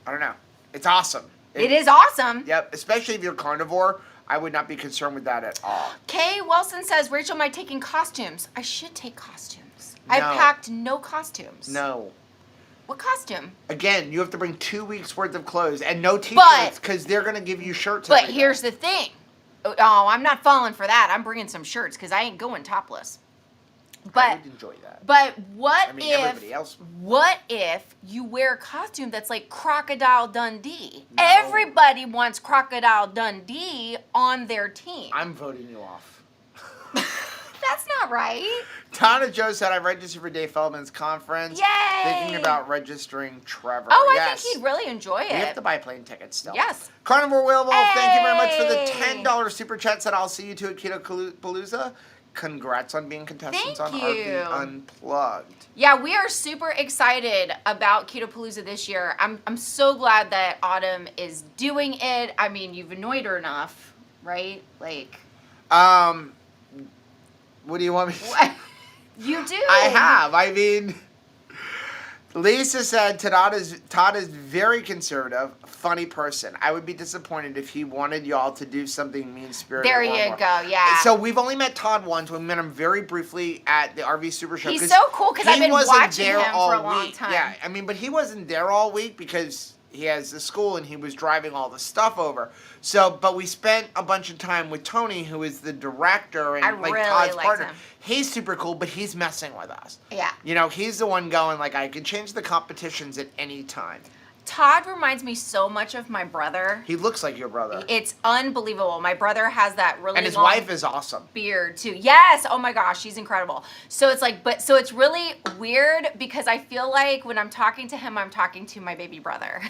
I don't know. It's awesome. It is awesome. Yep. Especially if you're carnivore, I would not be concerned with that at all. Kay Wilson says, Rachel, am I taking costumes? I should take costumes. No. I packed no costumes. No. What costume? Again, you have to bring 2 weeks worth of clothes and no t-shirts because they're going to give you shirts. But every here's day. the thing. Oh, I'm not falling for that. I'm bringing some shirts because I ain't going topless. I But would enjoy that. But what everybody else. What if you wear a costume that's like Crocodile Dundee? No. Everybody wants Crocodile Dundee on their team. I'm voting you off. That's not right. Donna Joe said, I registered for Dave Feldman's conference. Yay! Thinking about registering Trevor. Oh, yes. I think he'd really enjoy it. We have to buy plane tickets still. Yes. Carnivore Whaleball, thank you very much for the Hey! $10 super chat. Said, I'll see you two at Keto Palooza. Congrats on being contestants Thank on you. RV Unplugged. Yeah, we are super excited about Keto Palooza this year. I'm so glad that Autumn is doing it. I mean, you've annoyed her enough, right? Like, what do you want me to say? you do. I have. I mean, Lisa said Todd is very conservative, funny person. I would be disappointed if he wanted y'all to do something mean-spirited. There or you more. go, yeah. So we've only met Todd once. We met him very briefly at the RV Super Show. He's so cool because I've been watching him for a long time. Yeah, I mean, but he wasn't there all week because he has the school and he was driving all the stuff over. So, but we spent a bunch of time with Tony, who is the director and I really Todd's liked partner. him. He's super cool, but he's messing with us. Yeah. You know, he's the one going like, I can change the competitions at any time. Todd reminds me so much of my brother. He looks like your brother. It's unbelievable. My brother has that really And his long wife is awesome. beard too. Yes. Oh my gosh, she's incredible. So it's like, so it's really weird because I feel like when I'm talking to him, I'm talking to my baby brother.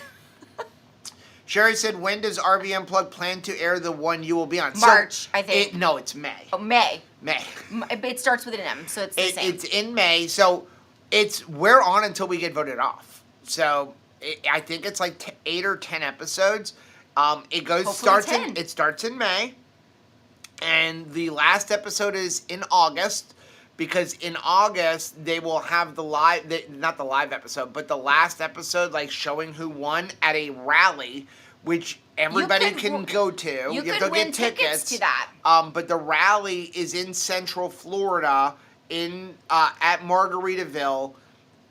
Sherry said, when does RV Unplugged plan to air the one you will be on? March, I think. No, it's May. Oh, May. May. It starts with an M, so it's the same. It's in May, so we're on until we get voted off. So I think it's like 8 or 10 episodes. It starts in May, and the last episode is in August. Because in August, they will have not the live episode, but the last episode, like showing who won at a rally, which everybody can go to. You have can to win get tickets to that. But the rally is in Central Florida, at Margaritaville,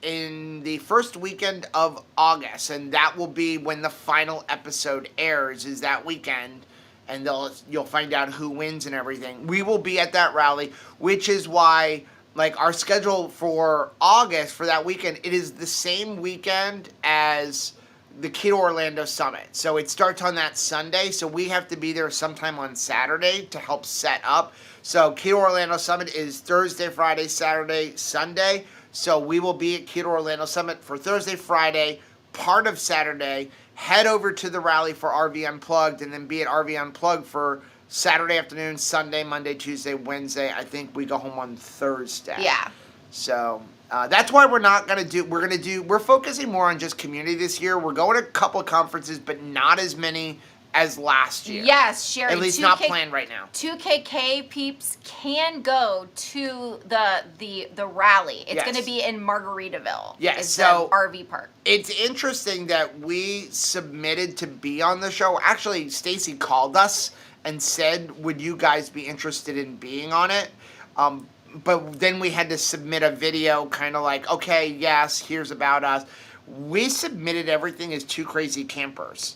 in the first weekend of August, and that will be when the final episode airs. Is that weekend. And you'll find out who wins and everything. We will be at that rally, which is why, like, our schedule for August, for that weekend, it is the same weekend as the Keto Orlando Summit. So it starts on that Sunday, so we have to be there sometime on Saturday to help set up. So Keto Orlando Summit is Thursday, Friday, Saturday, Sunday. So we will be at Keto Orlando Summit for Thursday, Friday, part of Saturday, head over to the rally for RV Unplugged, and then be at RV Unplugged for Saturday afternoon, Sunday, Monday, Tuesday, Wednesday. I think we go home on Thursday. Yeah. So that's why we're focusing more on just community this year. We're going to a couple of conferences, but not as many as last year. Yes, Sherry. At least not planned right now. 2KK peeps can go to the rally. It's going to be in Margaritaville. Yes, so the RV park. It's interesting that we submitted to be on the show. Actually, Stacy called us and said, would you guys be interested in being on it? But then we had to submit a video kind of like, okay, yes, here's about us. We submitted everything as Two Crazy Campers.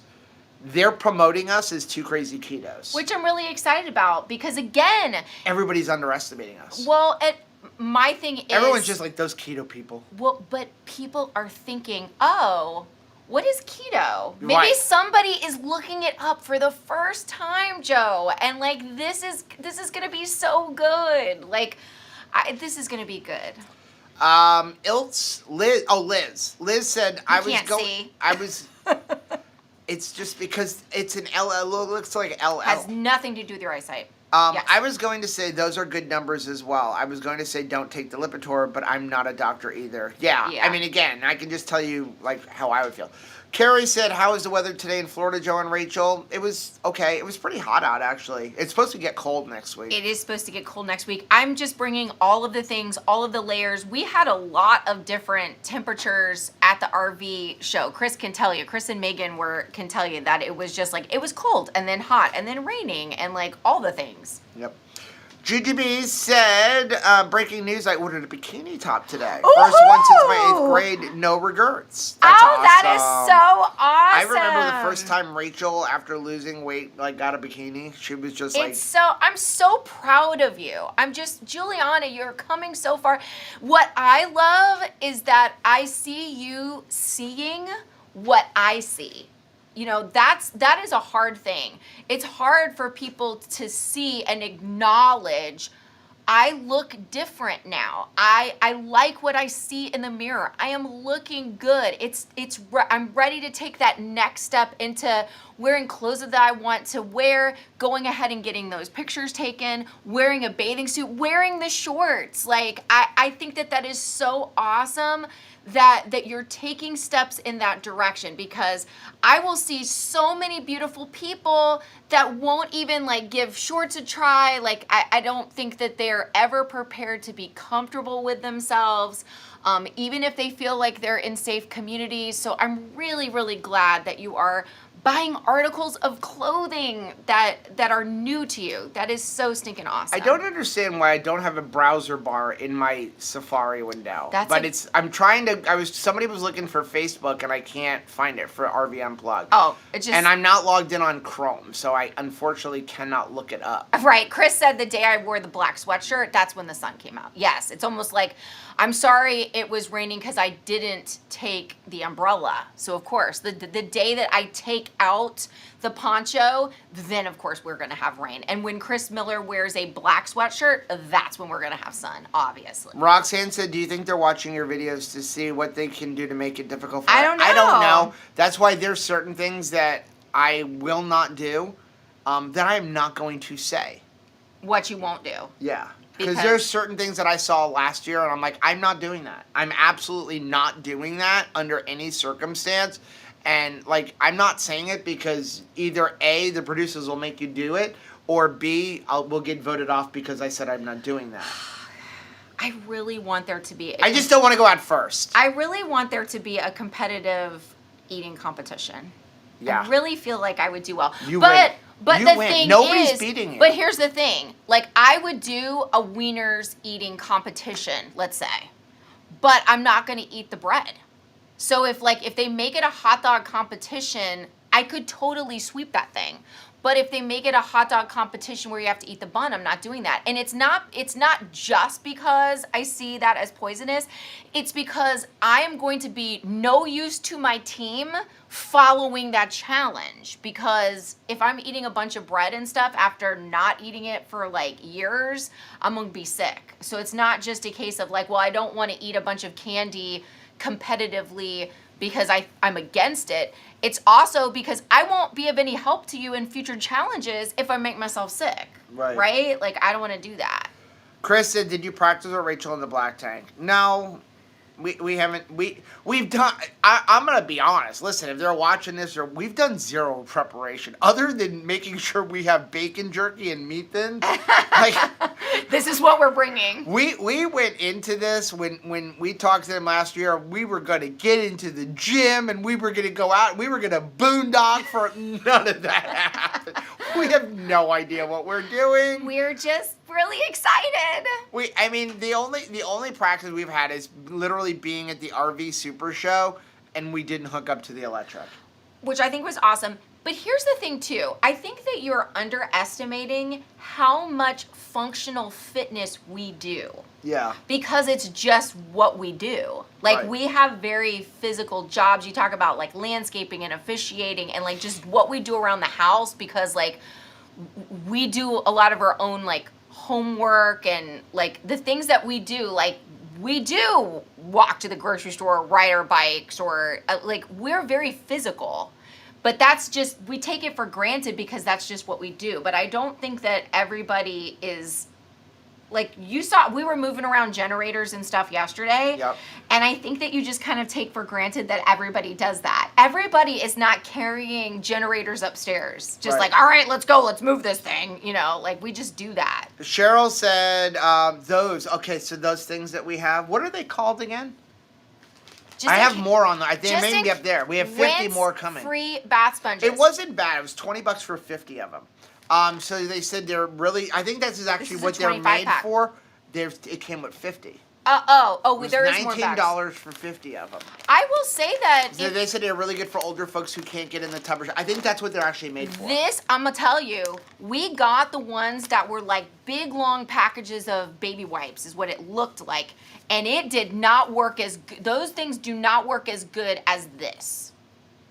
They're promoting us as Two Crazy Ketos. Which I'm really excited about because, again... everybody's underestimating us. Well, my thing is... everyone's just like, those keto people. Well, but people are thinking, oh, what is keto? Maybe Right. somebody is looking it up for the first time, Joe. And, like, this is going to be so good. Like, this is going to be good. Liz. Liz said, I was... It's just because it's an LL. It looks like LL. Has nothing to do with your eyesight. Yes. I was going to say those are good numbers as well. I was going to say don't take the Lipitor, but I'm not a doctor either. Yeah. I mean, again, I can just tell you like how I would feel. Carrie said, how is the weather today in Florida, Joe and Rachel? It was okay. It was pretty hot out, actually. It's supposed to get cold next week. It is supposed to get cold next week. I'm just bringing all of the things, all of the layers. We had a lot of different temperatures at the RV show. Chris can tell you. Chris and Megan can tell you that it was just like, it was cold and then hot and then raining and like all the things. Yep. GGB said, breaking news, I ordered a bikini top today. Ooh! First one since my 8th grade, no regrets. That's awesome. That is so awesome. I remember the first time Rachel, after losing weight, like got a bikini. She was just I'm so proud of you. Juliana, you're coming so far. What I love is that I see you seeing what I see. You know, that is a hard thing. It's hard for people to see and acknowledge, I look different now. I like what I see in the mirror. I am looking good. I'm ready to take that next step into wearing clothes that I want to wear, going ahead and getting those pictures taken, wearing a bathing suit, wearing the shorts. Like, I think that is so awesome that you're taking steps in that direction, because I will see so many beautiful people that won't even like give shorts a try. Like, I don't think that they're ever prepared to be comfortable with themselves, even if they feel like they're in safe communities. So I'm really, really glad that you are buying articles of clothing that are new to you. That is so stinking awesome. I don't understand why I don't have a browser bar in my Safari window. Somebody was looking for Facebook and I can't find it for RV Unplugged. Oh, and I'm not logged in on Chrome, so I unfortunately cannot look it up. Right. Chris said the day I wore the black sweatshirt, that's when the sun came out. Yes, it's almost like, I'm sorry it was raining because I didn't take the umbrella. So of course, the day that I take out the poncho, then of course we're gonna have rain. And when Chris Miller wears a black sweatshirt, that's when we're gonna have sun, obviously. Roxanne said, do you think they're watching your videos to see what they can do to make it difficult for I don't know. I don't know. That's why there's certain things that I will not do, that I am not going to say. What you won't do. Yeah. Because there's certain things that I saw last year and I'm like, I'm not doing that. I'm absolutely not doing that under any circumstance. And like, I'm not saying it because either A, the producers will make you do it, or B, we'll get voted off because I said I'm not doing that. I really want there to be... I just don't want to go out first. I really want there to be a competitive eating competition. Yeah. I really feel like I would do well. You win. But you the win. thing Nobody's is, beating you. But here's the thing. Like, I would do a wieners eating competition, let's say. But I'm not going to eat the bread. So if they make it a hot dog competition, I could totally sweep that thing. But if they make it a hot dog competition where you have to eat the bun, I'm not doing that. And it's not just because I see that as poisonous. It's because I am going to be no use to my team following that challenge. Because if I'm eating a bunch of bread and stuff after not eating it for like years, I'm going to be sick. So it's not just a case of like, well, I don't want to eat a bunch of candy competitively because I'm against it. It's also because I won't be of any help to you in future challenges if I make myself sick. Right? Like, I don't want to do that. Chris said, did you practice with Rachel in the black tank? No. We haven't. We've done. I'm gonna be honest. Listen, if they're watching this, we've done zero preparation other than making sure we have bacon jerky and meat thins. Like, this is what we're bringing. We went into this when we talked to them last year. We were gonna get into the gym and we were gonna go out. And we were gonna boondock for none of that happened. We have no idea what we're doing. We're just really excited. The only practice we've had is literally being at the RV Super Show, and we didn't hook up to the electric. Which I think was awesome. But here's the thing, too. I think that you're underestimating how much functional fitness we do. Yeah. Because it's just what we do. Like, Right. we have very physical jobs. You talk about, like, landscaping and officiating and, like, just what we do around the house because, like, we do a lot of our own, like, homework and, like, the things that we do, like, we do walk to the grocery store, ride our bikes, or, like, we're very physical. But that's just, we take it for granted because that's just what we do. But I don't think that everybody is, like, you saw, we were moving around generators and stuff yesterday. Yep. And I think that you just kind of take for granted that everybody does that. Everybody is not carrying generators upstairs. Just Right. like, all right, let's go, let's move this thing. You know, like, we just do that. Cheryl said, so those things that we have, what are they called again? Just I have more on I think just maybe up there. We have 50 rinse more coming. Free bath sponges. It wasn't bad. It was $20 for 50 of them. So they said they're really. I think this is actually This is what a they're 25 made pack. for. It came with 50. There is more bags. $19 for 50 of them. I will say that So they said they're really good for older folks who can't get in the tub. I think that's what they're actually made for. this, I'm gonna tell you, we got the ones that were like big long packages of baby wipes is what it looked like. And it did not work those things do not work as good as this.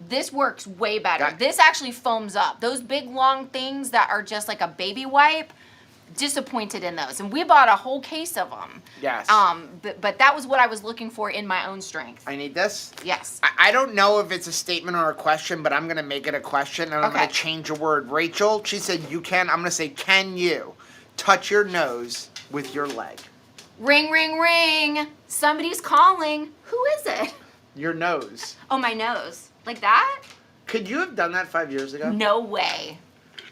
This works way better. This actually foams up. Those big long things that are just like a baby wipe, disappointed in those, and we bought a whole case of them. Yes. But that was what I was looking for in my own strength. I need this? Yes. I don't know if it's a statement or a question, but I'm going to make it a question, and I'm going to change a word. Rachel, she said you can. I'm going to say, can you touch your nose with your leg? Ring, ring, ring. Somebody's calling. Who is it? Your nose. Oh, my nose. Like that? Could you have done that 5 years ago? No way.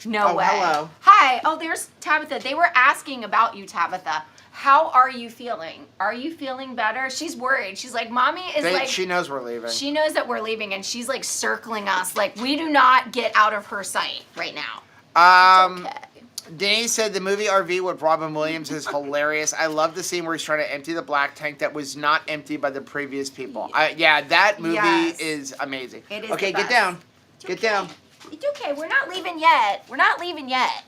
No way. Hello. Hi. Oh, there's Tabitha. They were asking about you, Tabitha. How are you feeling? Are you feeling better? She's worried. She's like, Mommy is like... She knows we're leaving. She knows that we're leaving, and she's like circling us. Like, we do not get out of her sight right now. It's okay. Denise said the movie RV with Robin Williams is hilarious. I love the scene where he's trying to empty the black tank that was not emptied by the previous people. That movie is amazing. It is okay, the best. get down. It's Get okay. down. It's okay. We're not leaving yet. We're not leaving yet.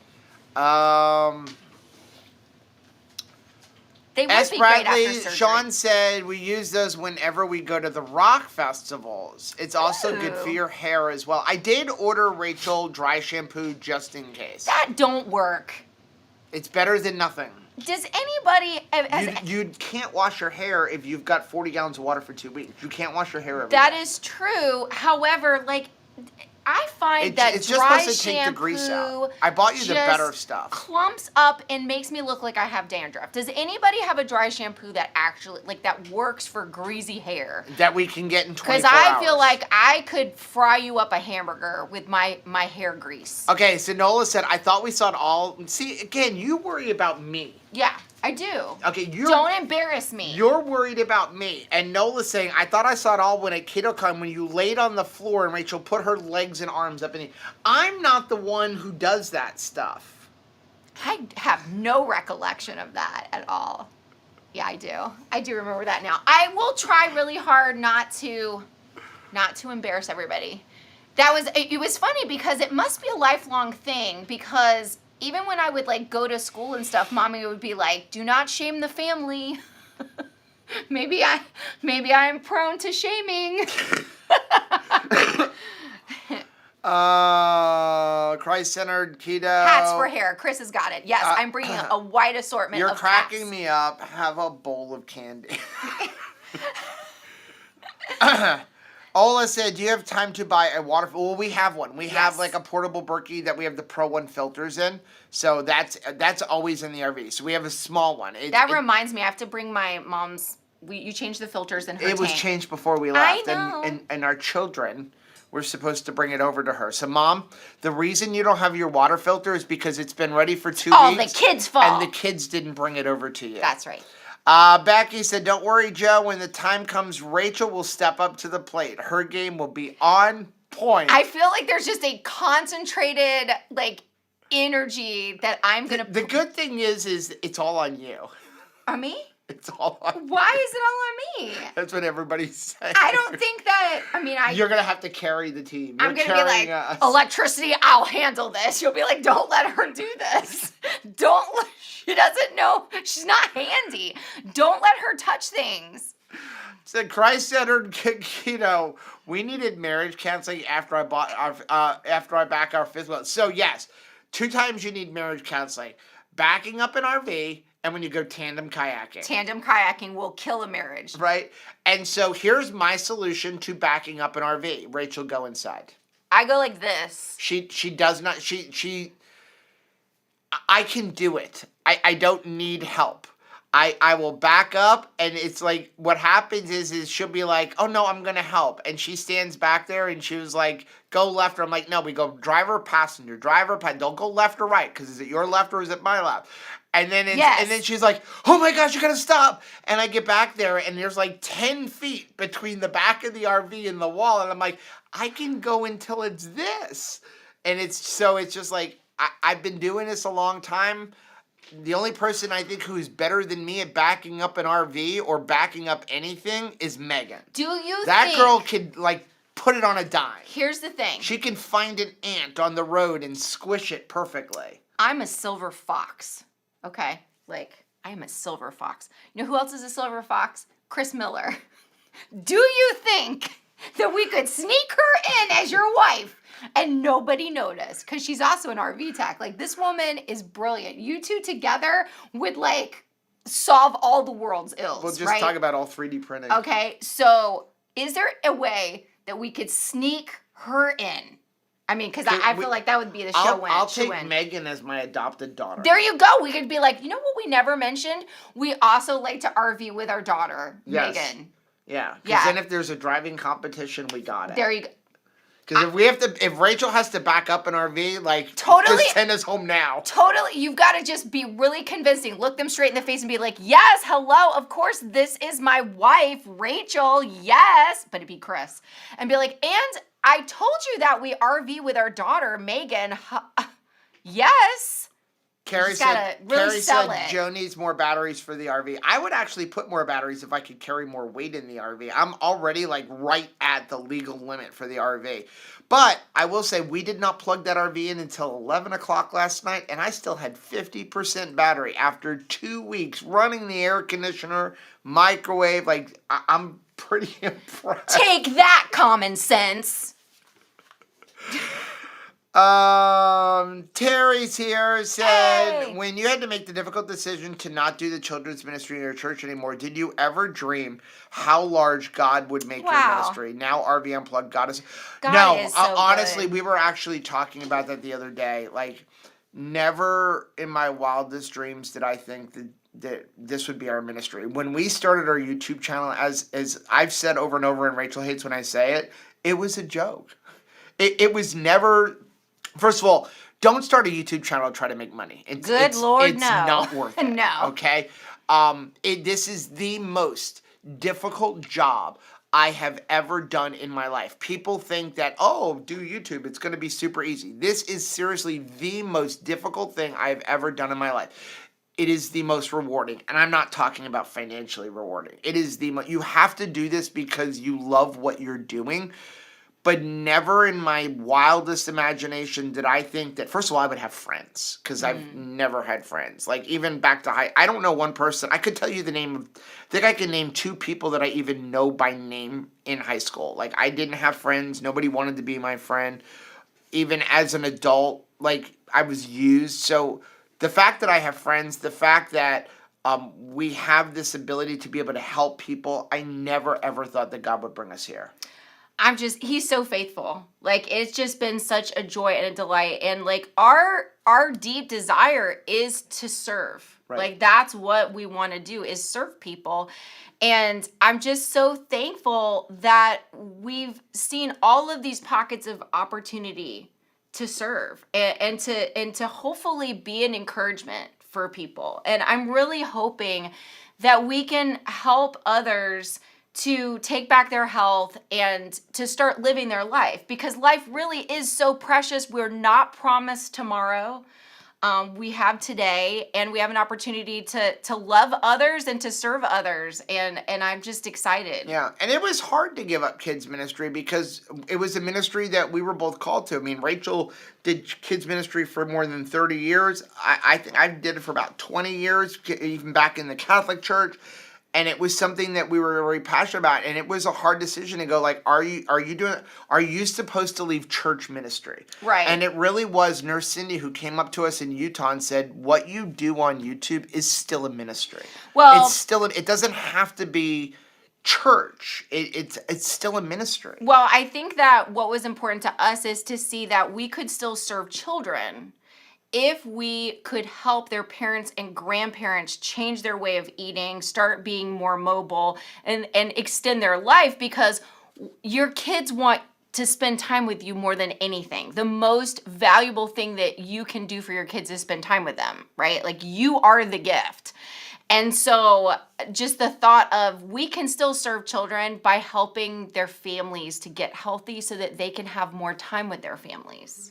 They would S. be great Bradley, after surgery. Sean said we use those whenever we go to the rock festivals. It's also good for your hair as well. I did order Rachel dry shampoo just in case. That don't work. It's better than nothing. Does anybody... You can't wash your hair if you've got 40 gallons of water for 2 weeks. You can't wash your hair every That day. is true. However, like... I find that it's just dry supposed to take the shampoo grease out. I bought you the better stuff. Clumps up and makes me look like I have dandruff. Does anybody have a dry shampoo that actually, like, that works for greasy hair? That we can get in 24 hours? hours. I feel like I could fry you up a hamburger with my hair grease. Okay, so Nola said, I thought we saw it all. See, again, you worry about me. Yeah, I do. Okay, don't embarrass me. You're worried about me. And Nola's saying, I thought I saw it all when at KetoCon, when you laid on the floor and Rachel put her legs and arms up in it. I'm not the one who does that stuff. I have no recollection of that at all. Yeah, I do. I do remember that now. I will try really hard not to embarrass everybody. It was funny because it must be a lifelong thing, because even when I would like go to school and stuff, Mommy would be like, "Do not shame the family." maybe I am prone to shaming. Christ-centered keto. Hats for hair. Chris has got it. Yes, I'm bringing a wide assortment of You're cracking hats. me up. Have a bowl of candy. Ola said, do you have time to buy a water... Well, we have one. We have like a portable Berkey that we have the Pro 1 filters in. So that's always in the RV. So we have a small one. That reminds me, I have to bring my mom's... You changed the filters in her tank. It was changed before we left. I know. And our children were supposed to bring it over to her. So, Mom, the reason you don't have your water filter is because it's been ready for 2 weeks. Oh, the kids' fault. And the kids didn't bring it over to you. That's right. Becky said, don't worry, Joe. When the time comes, Rachel will step up to the plate. Her game will be on point. I feel like there's just a concentrated, like, energy that I'm going to... The good thing is it's all on you. On me? It's all on Why is it all on me? That's what everybody's saying. I don't think that... You're going to have to carry the team. I'm going to be like, electricity, I'll handle this. You'll be like, don't let her do this. She doesn't know. She's not handy. Don't let her touch things. Said Christ-centered keto. We needed marriage counseling after I back our fifth one. So yes, 2 times you need marriage counseling: backing up an RV and when you go tandem kayaking. Tandem kayaking will kill a marriage. Right. And so here's my solution to backing up an RV. Rachel, go inside. I go like this. She does not. I can do it. I don't need help. I will back up, and it's like, what happens is she'll be like, oh no, I'm going to help. And she stands back there, and she was like, go left. Or I'm like, no, we go driver, passenger, don't go left or right, because is it your left or is it my left? And then and then she's like, oh my gosh, you got to stop. And I get back there, and there's like 10 feet between the back of the RV and the wall. And I'm like, I can go until it's this. And it's just like, I've been doing this a long time. The only person I think who's better than me at backing up an RV or backing up anything is Megan. Do you think... That girl could, like, put it on a dime. Here's the thing. She can find an ant on the road and squish it perfectly. I'm a silver fox. Okay? Like, I am a silver fox. You know who else is a silver fox? Chris Miller. Do you think that we could sneak her in as your wife and nobody noticed, because she's also an RV tech. Like, this woman is brilliant. You two together would, like, solve all the world's ills. We'll just right? talk about all 3D printing. Okay, so is there a way that we could sneak her in? I mean, because I feel like that would be the show win. I'll take Megan as my adopted daughter. There you go. We could be like, you know what we never mentioned? We also like to RV with our daughter, Megan. Yeah. Because then if there's a driving competition, we got it. There you go. Because if Rachel has to back up an RV, like, totally, just send us home now. Totally. You've got to just be really convincing. Look them straight in the face and be like, yes, hello, of course, this is my wife, Rachel, yes. But it'd be Chris. And be like, and I told you that we RV with our daughter, Megan. Yes. Carrie said, Joe needs more batteries for the RV. I would actually put more batteries if I could carry more weight in the RV. I'm already, like, right at the legal limit for the RV. But I will say, we did not plug that RV in until 11 o'clock last night, and I still had 50% battery after 2 weeks running the air conditioner, microwave. Like, I'm pretty impressed. Take that, common sense. Terry's here, said, when you had to make the difficult decision to not do the children's ministry in your church anymore, did you ever dream how large God would make your ministry? Now RV Unplugged, God is so honestly, we were actually talking about that the other day. Like, never in my wildest dreams did I think that this would be our ministry. When we started our YouTube channel, as I've said over and over, and Rachel hates when I say it, it was a joke. It was never... First of all, don't start a YouTube channel to try to make money. It's not worth it. No. Okay? This is the most difficult job I have ever done in my life. People think that, do YouTube. It's going to be super easy. This is seriously the most difficult thing I've ever done in my life. It is the most rewarding. And I'm not talking about financially rewarding. It is you have to do this because you love what you're doing. But never in my wildest imagination did I think that, first of all, I would have friends, because I've never had friends. Like, even back to I don't know one person. I could tell you the name of, I think I can name 2 people that I even know by name in high school. Like, I didn't have friends. Nobody wanted to be my friend. Even as an adult, like, I was used. So the fact that I have friends, the fact that we have this ability to be able to help people, I never, ever thought that God would bring us here. He's so faithful. Like, it's just been such a joy and a delight. And, like, our deep desire is to serve. Right. Like, that's what we want to do, is serve people. And I'm just so thankful that we've seen all of these pockets of opportunity to serve and to hopefully be an encouragement for people. And I'm really hoping that we can help others to take back their health and to start living their life, because life really is so precious. We're not promised tomorrow. We have today, and we have an opportunity to love others and to serve others, and I'm just excited. Yeah, and it was hard to give up kids ministry because it was a ministry that we were both called to. I mean, Rachel did kids ministry for more than 30 years. I think I did it for about 20 years, even back in the Catholic Church. And it was something that we were very passionate about, and it was a hard decision to go, like, are you supposed to leave church ministry? Right. And it really was Nurse Cindy who came up to us in Utah and said, what you do on YouTube is still a ministry. Well, it doesn't have to be church. It's still a ministry. Well, I think that what was important to us is to see that we could still serve children if we could help their parents and grandparents change their way of eating, start being more mobile, and extend their life, because your kids want to spend time with you more than anything. The most valuable thing that you can do for your kids is spend time with them, right? Like, you are the gift. And so just the thought of, we can still serve children by helping their families to get healthy so that they can have more time with their families.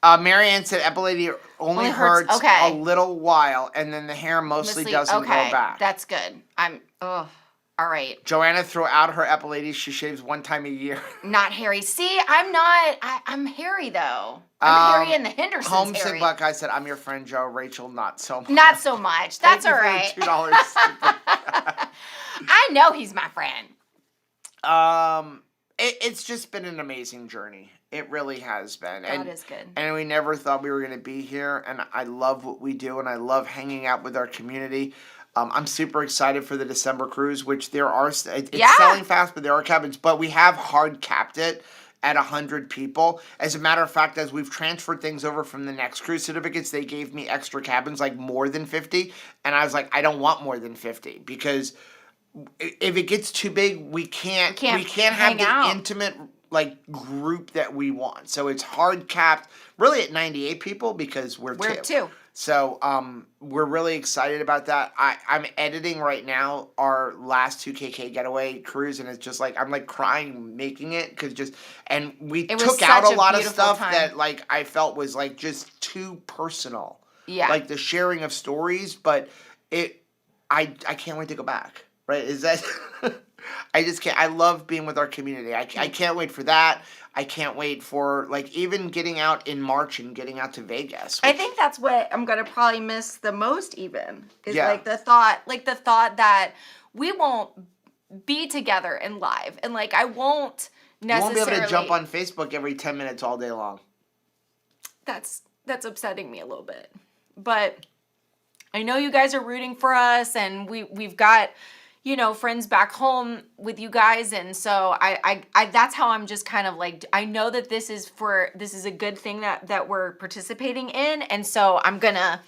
Marianne said epilepsy only hurts a little while, and then the hair mostly doesn't grow back. That's good. All right. Joanna, throw out her epilepsy. She shaves 1 time a year. Not hairy. See, I'm not. I'm hairy, though. I'm hairy in the Henderson's Homesick Buckeye said, I'm your friend, Joe. Rachel, not so much. Not so much. That's all right. $2. I know he's my friend. it's just been an amazing journey. It really has been. God is good. And we never thought we were going to be here. And I love what we do, and I love hanging out with our community. I'm super excited for the December cruise, which it's selling fast, but there are cabins. But we have hard capped it at 100 people. As a matter of fact, as we've transferred things over from the next cruise certificates, they gave me extra cabins, like more than 50. And I was like, I don't want more than 50 because if it gets too big, we can't have the intimate like group that we want. So it's hard capped really at 98 people because we're two. So we're really excited about that. I'm editing right now our last 2KK getaway cruise, and it's just like I'm like crying making it because we took out a lot of stuff that like I felt was like just too personal. Yeah. Like the sharing of stories, but I can't wait to go back. Right? Is that I just can't. I love being with our community. I can't wait for that. I can't wait for like even getting out in March and getting out to Vegas. I think that's what I'm gonna probably miss the most. Even is like the thought that we won't be together and live, and like I won't necessarily. You won't be able to jump on Facebook every 10 minutes all day long. That's upsetting me a little bit, but I know you guys are rooting for us, and we've got, friends back home with you guys. And so I that's how I'm just kind of like, I know that this is a good thing that we're participating in. And so I'm going to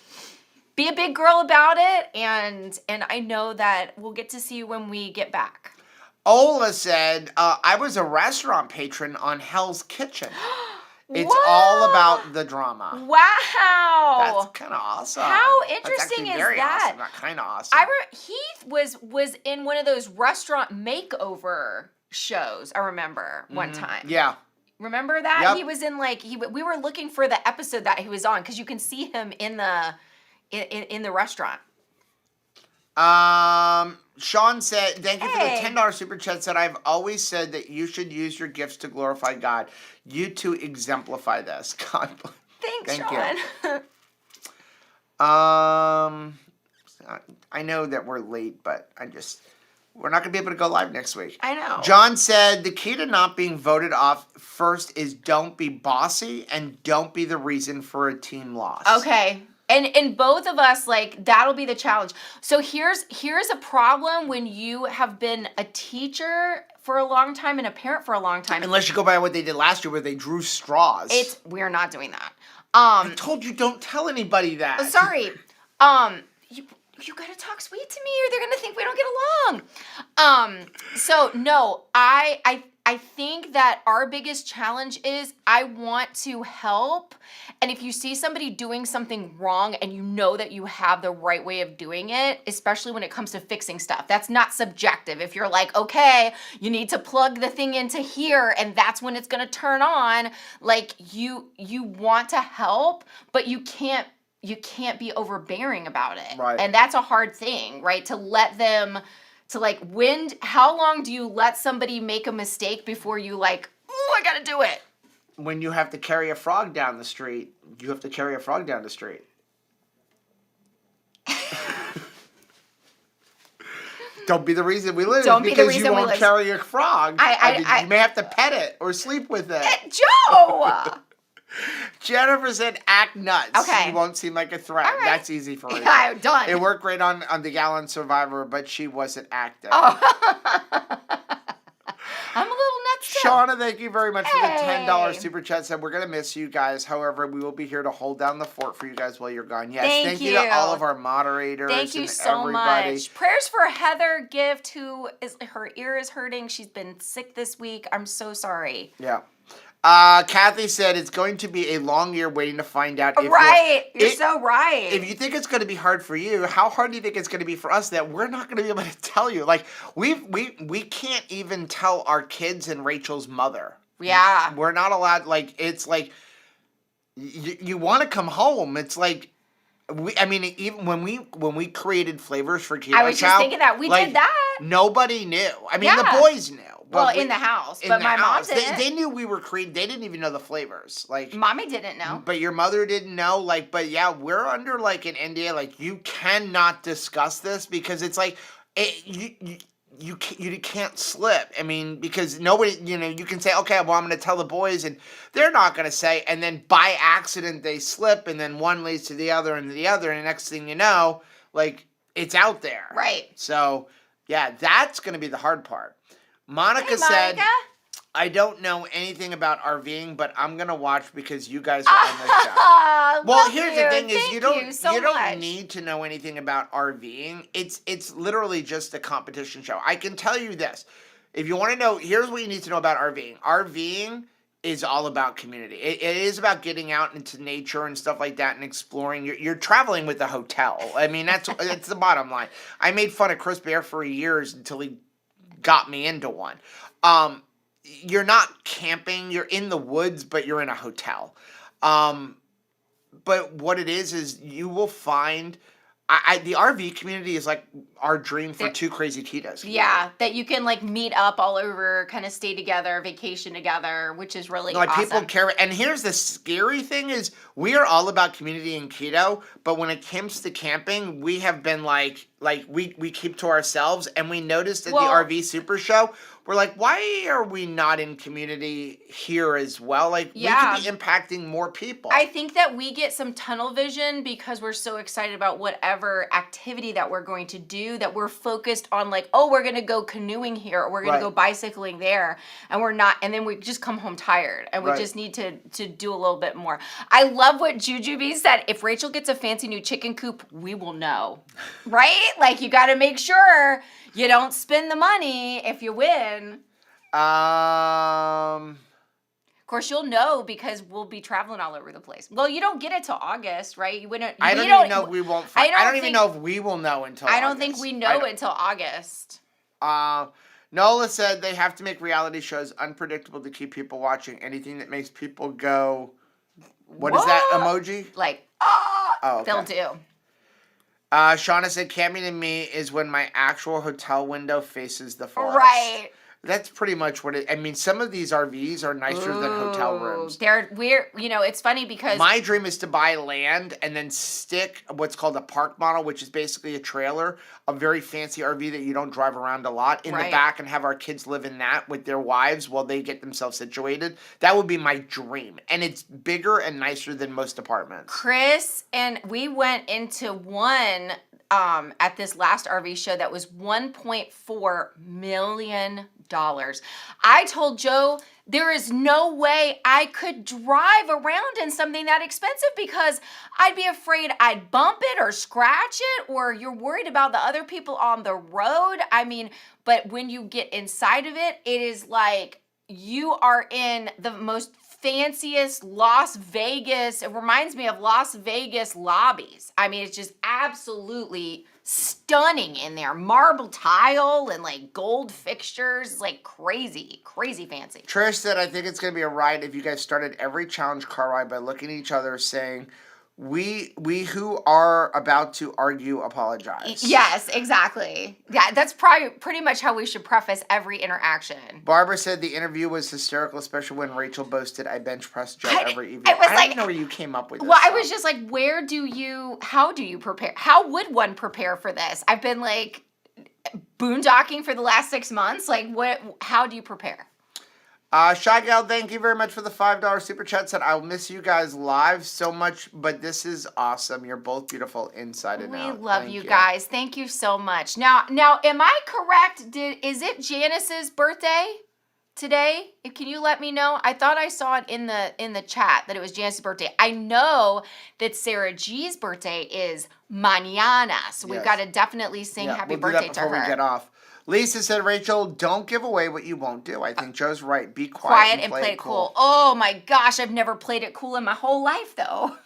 be a big girl about it. And I know that we'll get to see you when we get back. Ola said, I was a restaurant patron on Hell's Kitchen. It's Whoa. all about the drama. Wow. That's kind of awesome. How interesting is very that? Awesome. Not kind of awesome. Heath was in one of those restaurant makeover shows, I remember, one time. Yeah. Remember that? Yep. He was in we were looking for the episode that he was on because you can see him in the restaurant. Sean said, thank you for the $10 super chat. Said, I've always said that you should use your gifts to glorify God. You two exemplify this. God bless. Thanks, Thank Sean. you. I know that we're late, but we're not going to be able to go live next week. I know. John said, the key to not being voted off first is don't be bossy and don't be the reason for a team loss. Okay. And both of us, like, that'll be the challenge. So here's a problem when you have been a teacher for a long time and a parent for a long time. Unless you go by what they did last year where they drew straws. We're not doing that. I told you don't tell anybody that. Sorry. You gotta talk sweet to me or they're gonna think we don't get along. So no, I think that our biggest challenge is I want to help. And if you see somebody doing something wrong and you know that you have the right way of doing it, especially when it comes to fixing stuff, that's not subjective. If you're like, okay, you need to plug the thing into here and that's when it's going to turn on, like you want to help, but you can't be overbearing about it. Right. And that's a hard thing, right? To let them... how long do you let somebody make a mistake before you like, oh, I gotta do it? When you have to carry a frog down the street, you have to carry a frog down the street. Don't be the reason we live because you won't carry a frog. You may have to pet it or sleep with it. Joe! Jennifer said, act nuts. Okay. You won't seem like a threat. All right. That's easy for her. Yeah, done. It worked great on the Gallon Survivor, but she wasn't active. Oh. I'm a little nuts too. Shauna, thank you very much for the $10 super chat. Said we're going to miss you guys. However, we will be here to hold down the fort for you guys while you're gone. Yes, thank you to all of our moderators. Thank you and so everybody. much. Prayers for Heather Gift, her ear is hurting. She's been sick this week. I'm so sorry. Yeah. Kathy said it's going to be a long year waiting to find out. You're so right. If you think it's going to be hard for you, how hard do you think it's going to be for us that we're not going to be able to tell you? Like we can't even tell our kids and Rachel's mother. Yeah, we're not allowed. Like it's like you want to come home. It's like. Even when we created flavors for Keto, I was just thinking that we did that. Nobody knew. The boys knew. Well, in the house, but my mom didn't. They knew we were creating. They didn't even know the flavors. Like Mommy didn't know. But your mother didn't know. But yeah, we're under like an NDA. Like you cannot discuss this because it's like you can't slip. I mean, because nobody, you can say, okay, well, I'm going to tell the boys, and they're not going to say, and then by accident they slip, and then one leads to the other and the other, and the next thing you know, like, it's out there. Right. So, yeah, that's going to be the hard part. Monica said, I don't know anything about RVing, but I'm going to watch because you guys are on the show. Well, here's the thing is you don't need to know anything about RVing. It's literally just a competition show. I can tell you this. If you want to know, here's what you need to know about RVing. RVing is all about community. It is about getting out into nature and stuff like that and exploring. You're traveling with a hotel. I mean, that's the bottom line. I made fun of Chris Bear for years until he got me into one. You're not camping. You're in the woods, but you're in a hotel. But what it is you will find the RV community is like our dream for two crazy ketos. Yeah, that you can like meet up all over, kind of stay together, vacation together, which is really awesome. People care. And here's the scary thing is we are all about community and keto, but when it comes to camping, we have been like we keep to ourselves, and we noticed at the RV Super Show, we're like, why are we not in community here as well? Like, we could be impacting more people. I think that we get some tunnel vision because we're so excited about whatever activity that we're going to do, that we're focused on like, oh, we're going to go canoeing here, or we're going to go bicycling there, and we're not, and then we just come home tired, and we just need to do a little bit more. I love what Jujubee said. If Rachel gets a fancy new chicken coop, we will know, right? Like, you got to make sure you don't spend the money if you win. Of course, you'll know because we'll be traveling all over the place. Well, you don't get it till August, right? I don't even know if we won't. I don't even know if we will know until August. I don't think we know until August. Nola said they have to make reality shows unpredictable to keep people watching. Anything that makes people go, what is that emoji? Like, okay. They'll do. Shauna said, camping to me is when my actual hotel window faces the forest. Right. That's pretty much what it. I mean, some of these RVs are nicer than hotel rooms. It's funny because my dream is to buy land and then stick what's called a park model, which is basically a trailer, a very fancy RV that you don't drive around a lot, in the back, and have our kids live in that with their wives while they get themselves situated. That would be my dream, and it's bigger and nicer than most apartments. Chris and we went into one at this last RV show that was $1.4 million. I told Joe there is no way I could drive around in something that expensive because I'd be afraid I'd bump it or scratch it, or you're worried about the other people on the road. I mean, but when you get inside of it, it is like you are in the most fanciest Las Vegas. It reminds me of Las Vegas lobbies. I mean, it's just absolutely stunning in there. Marble tile and like gold fixtures. It's like crazy fancy. Trish said, I think it's going to be a ride if you guys started every challenge car ride by looking at each other saying, we who are about to argue apologize. Yes, exactly. Yeah, that's probably pretty much how we should preface every interaction. Barbara said the interview was hysterical, especially when Rachel boasted I bench press Joe every evening. I don't even know where you came up with this. Well, I was just like, how do you prepare? How would one prepare for this? I've been like boondocking for the last 6 months. Like, how do you prepare? Shy Gal, thank you very much for the $5 super chat. Said, I'll miss you guys live so much, but this is awesome. You're both beautiful inside and out. We love you guys. Thank you so much. Now, am I correct? Is it Janice's birthday today? Can you let me know? I thought I saw it in the chat that it was Janice's birthday. I know that Sarah G's birthday is mañana, so we've got to definitely sing happy birthday to her. Before we get off. Lisa said, Rachel, don't give away what you won't do. I think Joe's right. Be quiet and play it cool. Oh my gosh, I've never played it cool in my whole life though.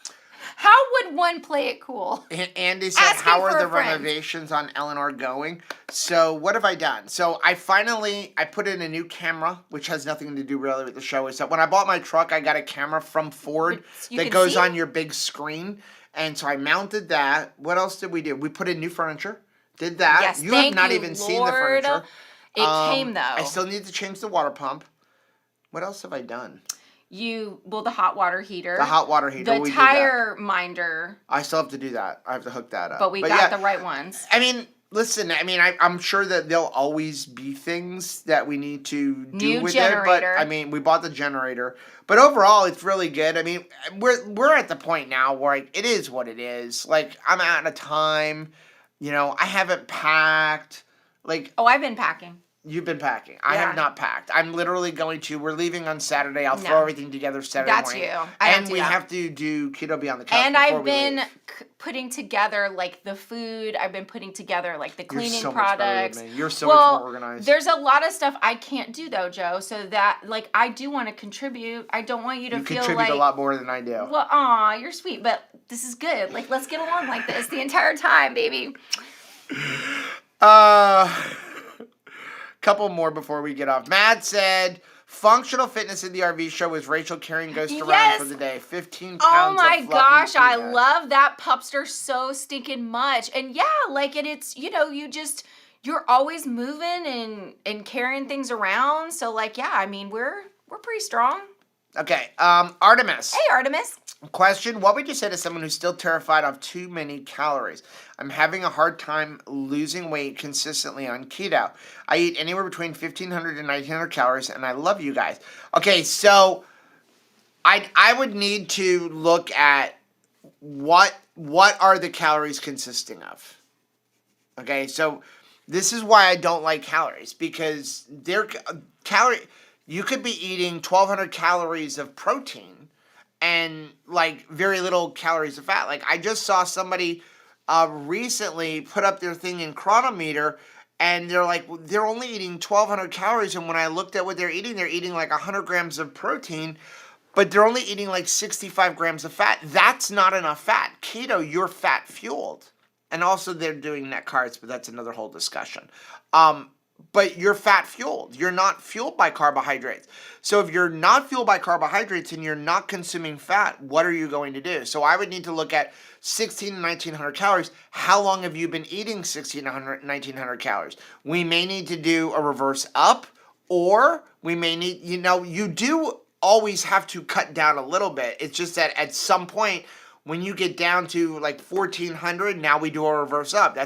How would one play it cool? Andy said, how are the renovations on Eleanor going? So what have I done? So I put in a new camera, which has nothing to do really with the show. So when I bought my truck, I got a camera from Ford that goes on your big screen. And so I mounted that. What else did we do? We put in new furniture. Did that. Yes, you have not even seen the furniture. It came though. I still need to change the water pump. What else have I done? The hot water heater. The hot water heater. The tire minder. I still have to do that. I have to hook that up. But we got the right ones. I mean, Listen, I mean, I'm sure that there'll always be things that we need to do New with generator. it, but I mean, we bought the generator. But overall, it's really good. I mean, we're at the point now where like, it is what it is. Like, I'm out of time. I haven't packed. Like, Oh, I've been packing. you've been packing. I have not packed. I'm literally we're leaving on Saturday. I'll throw everything together Saturday morning. That's you. I don't do we that. have to do Keto Beyond the Couch. And before I've we been leave. putting together like the food. I've been putting together like the cleaning You're so products. Much better than me. You're so much more organized. There's a lot of stuff I can't do though, Joe. So that like I do want to contribute. I don't want you to feel contribute a lot more than I do. Well, aw, you're sweet, but this is good. Like let's get along like this the entire time, baby. Couple more before we get off. Matt said, functional fitness in the RV show was Rachel carrying ghost around for the day. 15 pounds Oh my of gosh, I peanut. love that pupster so stinking much. And yeah, like it's, you're always moving and carrying things around. So like, yeah, I mean, we're pretty strong. Okay, Artemis. Hey, Artemis. Question, what would you say to someone who's still terrified of too many calories? I'm having a hard time losing weight consistently on keto. I eat anywhere between 1,500 and 1,900 calories, and I love you guys. Okay, so I would need to look at what are the calories consisting of. Okay, so this is why I don't like calories, because you could be eating 1,200 calories of protein and like very little calories of fat. Like I just saw somebody recently put up their thing in Chronometer, and they're only eating 1,200 calories. And when I looked at what they're eating like 100 grams of protein, but they're only eating like 65 grams of fat. That's not enough fat. Keto, you're fat fueled, and also they're doing net carbs, but that's another whole discussion. But you're fat fueled. You're not fueled by carbohydrates. So if you're not fueled by carbohydrates and you're not consuming fat, what are you going to do? So I would need to look at 1,600 to 1,900 calories. How long have you been eating 1,600, 1,900 calories? We may need to do a reverse up, or we may need, you do always have to cut down a little bit. It's just that at some point, when you get down to like 1,400, now we do a reverse up.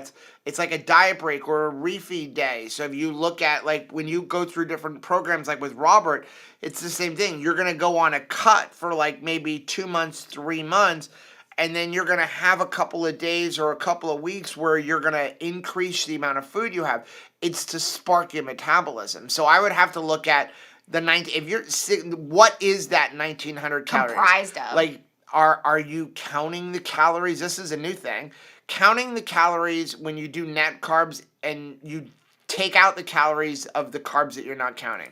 It's like a diet break or a refeed day. So if you look at like when you go through different programs like with Robert, it's the same thing. You're going to go on a cut for like maybe 2 months, 3 months, and then you're going to have a couple of days or a couple of weeks where you're going to increase the amount of food you have. It's to spark your metabolism. So I would have to look at what is that 1,900 calories? Comprised of. Like, are you counting the calories? This is a new thing. Counting the calories when you do net carbs, and you take out the calories of the carbs that you're not counting.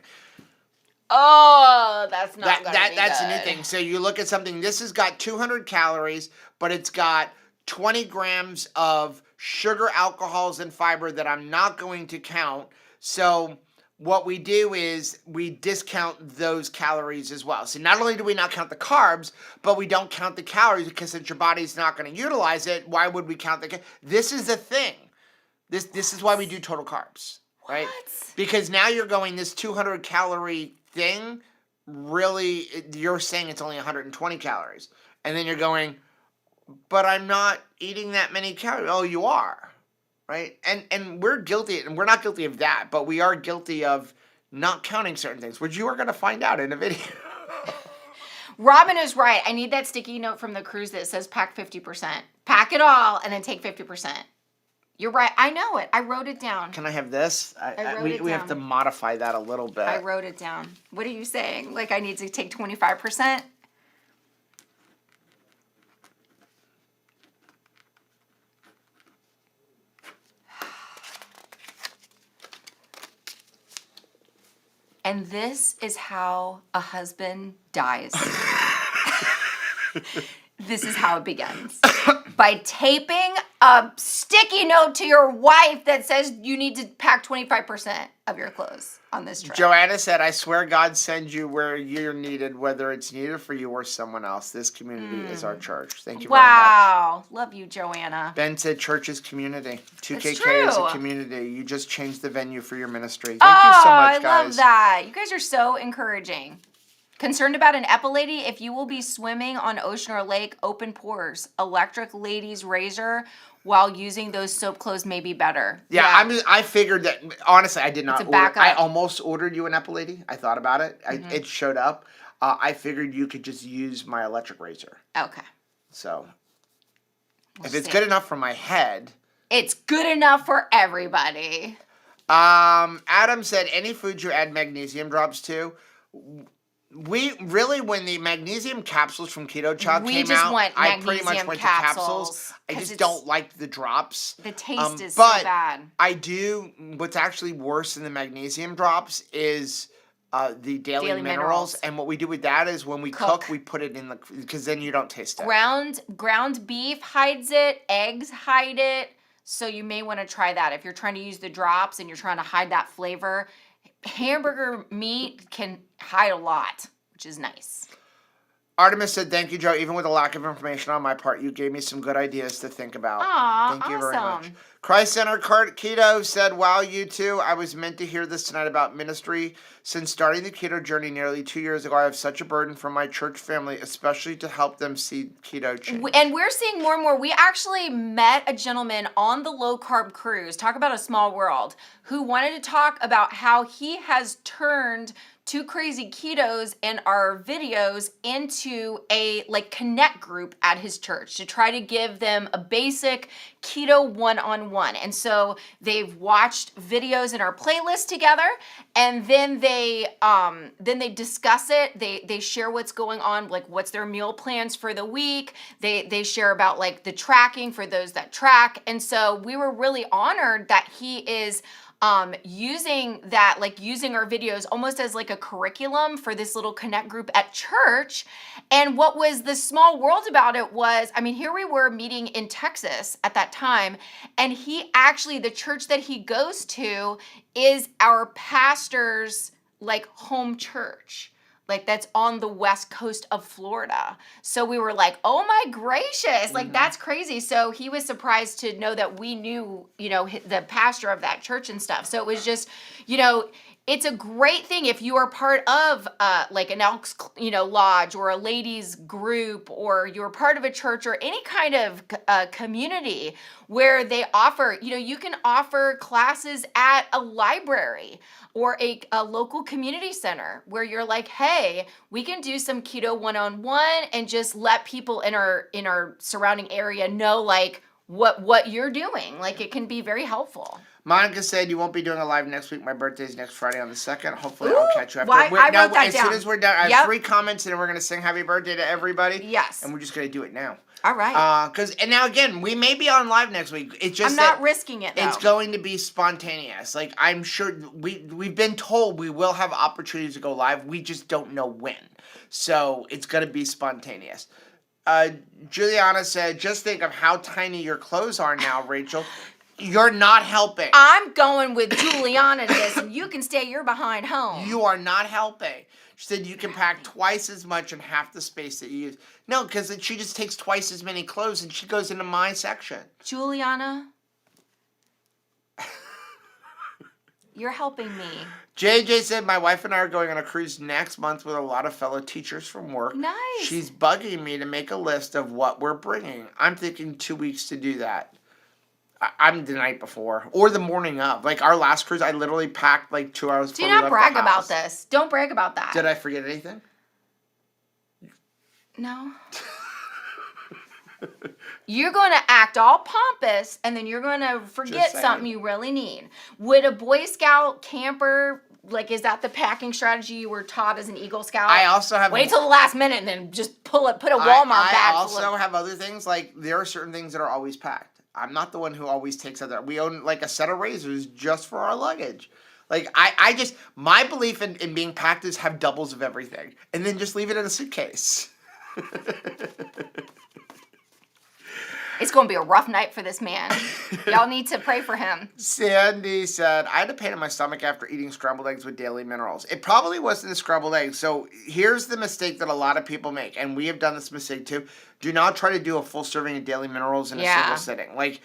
Oh, that's not that's a new thing. So you look at something, this has got 200 calories, but it's got 20 grams of sugar, alcohols, and fiber that I'm not going to count. So what we do is we discount those calories as well. So not only do we not count the carbs, but we don't count the calories, because since your body's not going to utilize it, why would we count this is the thing. This is why we do total carbs, right? What? Because now you're going, this 200 calorie thing, really, you're saying it's only 120 calories. And then you're going, but I'm not eating that many calories. Oh, you are. Right? And we're guilty, and we're not guilty of that, but we are guilty of not counting certain things, which you are going to find out in a video. Robin is right. I need that sticky note from the cruise that says pack 50%. Pack it all and then take 50%. You're right. I know it. I wrote it down. Can I have this? We have to modify that a little bit. I wrote it down. What are you saying? Like I need to take 25%? And this is how a husband dies. This is how it begins. By taping a sticky note to your wife that says you need to pack 25% of your clothes on this trip. Joanna said, I swear God sends you where you're needed, whether it's needed for you or someone else. This community is our church. Thank you very much. Wow. Love you, Joanna. Ben said church is community. 2KK true. is a community. You just changed the venue for your ministry. Thank you so much, guys. I love that. You guys are so encouraging. Concerned about an lady? If you will be swimming on ocean or lake, open pores. Electric lady's razor while using those soap clothes may be better. Yeah, I figured that, honestly, I did not It's a order. backup. I almost ordered you an lady. I thought about it. Mm-hmm. It showed up. I figured you could just use my electric razor. Okay. So, We'll if it's see. good enough for my head. It's good enough for everybody. Adam said, any foods you add magnesium drops to? We really, when the magnesium capsules from Keto Chow came out, I pretty much went to capsules. I just don't like the drops. The taste is so bad. I do. What's actually worse than the magnesium drops is the daily minerals. And what we do with that is when we cook, we put it in the, because then you don't taste it. Ground beef hides it. Eggs hide it. So you may want to try that if you're trying to use the drops and you're trying to hide that flavor. Hamburger meat can hide a lot, which is nice. Artemis said, thank you, Joe. Even with a lack of information on my part, you gave me some good ideas to think about. Thank you very much. Christ Center Keto said, wow, you two. I was meant to hear this tonight about ministry. Since starting the keto journey nearly 2 years ago, I have such a burden from my church family, especially to help them see keto change. And we're seeing more and more. We actually met a gentleman on the low carb cruise, talk about a small world, who wanted to talk about how he has turned Two Crazy Ketos and our videos into a connect group at his church to try to give them a basic keto one-on-one. And so they've watched videos in our playlist together, and then they discuss it. They share what's going on, like what's their meal plans for the week. They share about like the tracking for those that track. And so we were really honored that he is using our videos almost as like a curriculum for this little connect group at church. And what was the small world about it was, here we were meeting in Texas at that time, and he actually, the church that he goes to is our pastor's home church. That's on the west coast of Florida. So we were like, oh my gracious, that's crazy. So he was surprised to know that we knew, the pastor of that church and stuff. So it was just, it's a great thing if you are part of an Elks, lodge or a ladies group, or you're part of a church or any kind of community where they offer, you can offer classes at a library or a local community center where you're like, hey, we can do some keto one-on-one and just let people in our surrounding area know what you're doing. It can be very helpful. Monica said, you won't be doing a live next week. My birthday's next Friday on the 2nd. Hopefully I'll catch you after. I wrote that down. As soon as we're done, I have 3 comments, and then we're going to sing happy birthday to everybody. Yes. And we're just going to do it now. All right. And now again, we may be on live next week. It's just I'm not risking it, though. It's going to be spontaneous. I'm sure we've been told we will have opportunities to go live. We just don't know when. So it's going to be spontaneous. Juliana said, just think of how tiny your clothes are now, Rachel. You're not helping. I'm going with Juliana this, and you can stay your behind home. You are not helping. She said you can pack twice as much in half the space that you use. No, because she just takes twice as many clothes and she goes into my section. Juliana, you're helping me. JJ said, my wife and I are going on a cruise next month with a lot of fellow teachers from work. Nice. She's bugging me to make a list of what we're bringing. I'm thinking 2 weeks to do that. I'm the night before or the morning of. Our last cruise, I literally packed 2 hours before we left the house. Do not brag about this. Don't brag about that. Did I forget anything? No. You're going to act all pompous, and then you're going to forget something you really need. Would a Boy Scout camper, is that the packing strategy you were taught as an Eagle Scout? I also have... Wait till the last minute and then just put a Walmart bag. I also have other things, there are certain things that are always packed. I'm not the one who always takes other. We own a set of razors just for our luggage. My belief in being packed is have doubles of everything and then just leave it in a suitcase. It's going to be a rough night for this man. Y'all need to pray for him. Sandy said, I had a pain in my stomach after eating scrambled eggs with daily minerals. It probably wasn't the scrambled eggs. So here's the mistake that a lot of people make, and we have done this mistake too. Do not try to do a full serving of daily minerals in a single sitting.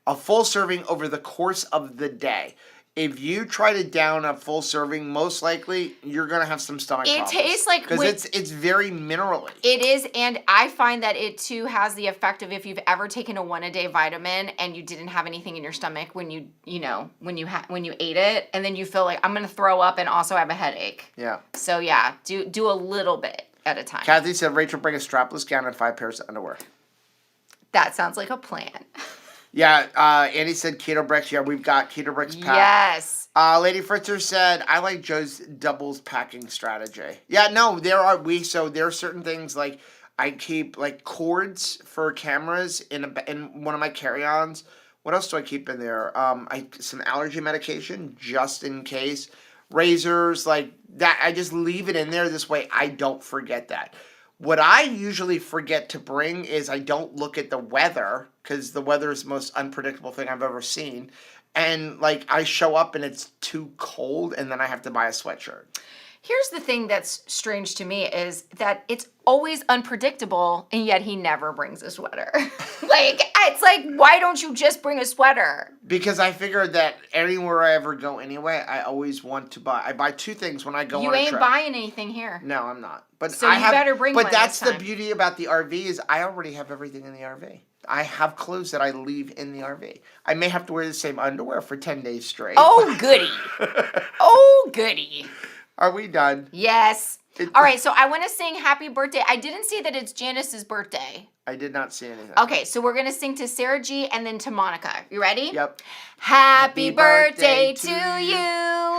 A full serving over the course of the day if you try to down a full serving, most likely you're gonna have some stomach problems. It tastes like because it's very minerally. It is, and I find that it too has the effect of if you've ever taken a 1-a-day vitamin and you didn't have anything in your stomach when you ate it, and then you feel like I'm gonna throw up and also have a headache. Yeah. So yeah, do a little bit at a time. Kathy said, Rachel, bring a strapless gown and 5 pairs of underwear. That sounds like a plan. Yeah, Andy said keto bricks. Yeah, we've got keto bricks packed. Yes. Lady Fritzer said, I like Joe's doubles packing strategy. Yeah, no, there are certain things like I keep like cords for cameras in one of my carry-ons. What else do I keep in there? Some allergy medication just in case. Razors, like that. I just leave it in there this way. I don't forget that. What I usually forget to bring is I don't look at the weather, because the weather is the most unpredictable thing I've ever seen. And like I show up and it's too cold and then I have to buy a sweatshirt. Here's the thing that's strange to me is that it's always unpredictable, and yet he never brings a sweater. It's like, why don't you just bring a sweater? Because I figured that anywhere I ever go anyway, I always want to buy. I buy 2 things when I go on a trip. You ain't buying anything here. No, I'm not. But so you better bring one But that's this the time. beauty about the RV is I already have everything in the RV. I have clothes that I leave in the RV. I may have to wear the same underwear for 10 days straight. Oh, goody. Oh, goody. Are we done? Yes. All right, so I want to sing happy birthday. I didn't see that it's Janice's birthday. I did not see anything. Okay, so we're going to sing to Sarah G and then to Monica. You ready? Yep. Happy birthday to you.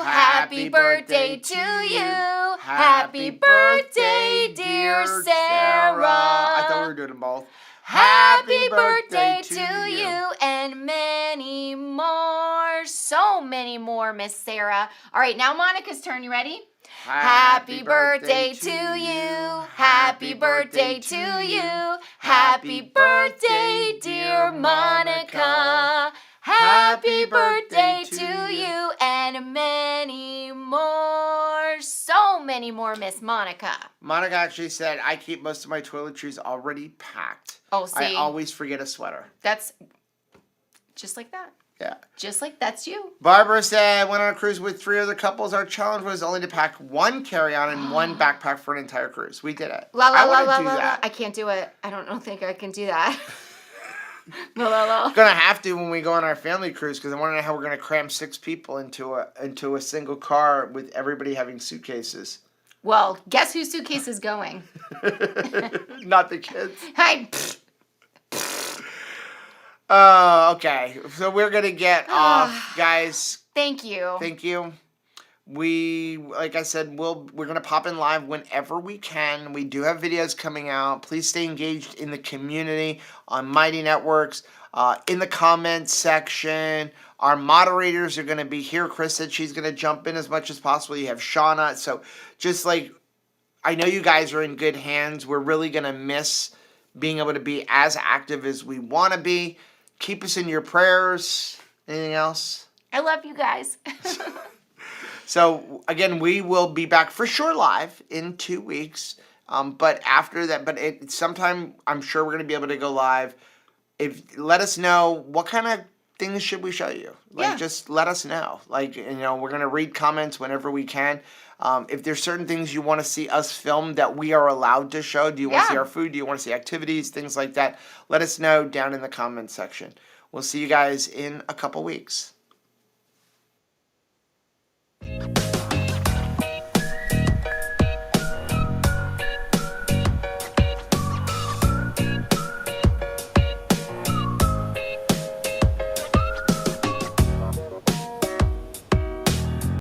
Happy birthday to you. Happy birthday, dear Sarah. I thought we were doing them both. Happy birthday to you and many more. So many more, Miss Sarah. All right, now Monica's turn. You ready? Happy birthday to you. Happy birthday to you. Happy birthday, dear Monica. Happy birthday to you and many more. So many more, Miss Monica. Monica actually said, I keep most of my toiletries already packed. Oh, see? I always forget a sweater. That's just like that. Yeah. Just like that's you. Barbara said, went on a cruise with 3 other couples. Our challenge was only to pack 1 carry-on and 1 backpack for an entire cruise. We did it. I want to do that. I can't do it. I don't think I can do that. La. Gonna have to when we go on our family cruise, because I want to know how we're gonna cram 6 people into a single car with everybody having suitcases. Well, guess whose suitcase is going? Not the kids. Hi. Okay. So we're gonna get off, guys. Thank you. Thank you. We, like I said, we're gonna pop in live whenever we can. We do have videos coming out. Please stay engaged in the community on Mighty Networks, in the comments section. Our moderators are gonna be here. Chris said she's gonna jump in as much as possible. You have Shauna. So just like, I know you guys are in good hands. We're really gonna miss being able to be as active as we want to be. Keep us in your prayers. Anything else? I love you guys. So, again, we will be back for sure live in 2 weeks. But after that, sometime I'm sure we're going to be able to go live. Let us know what kind of things should we show you. Just let us know. We're going to read comments whenever we can. If there's certain things you want to see us film that we are allowed to show, do you want to see our food? Do you want to see activities? Things like that. Let us know down in the comments section. We'll see you guys in a couple weeks.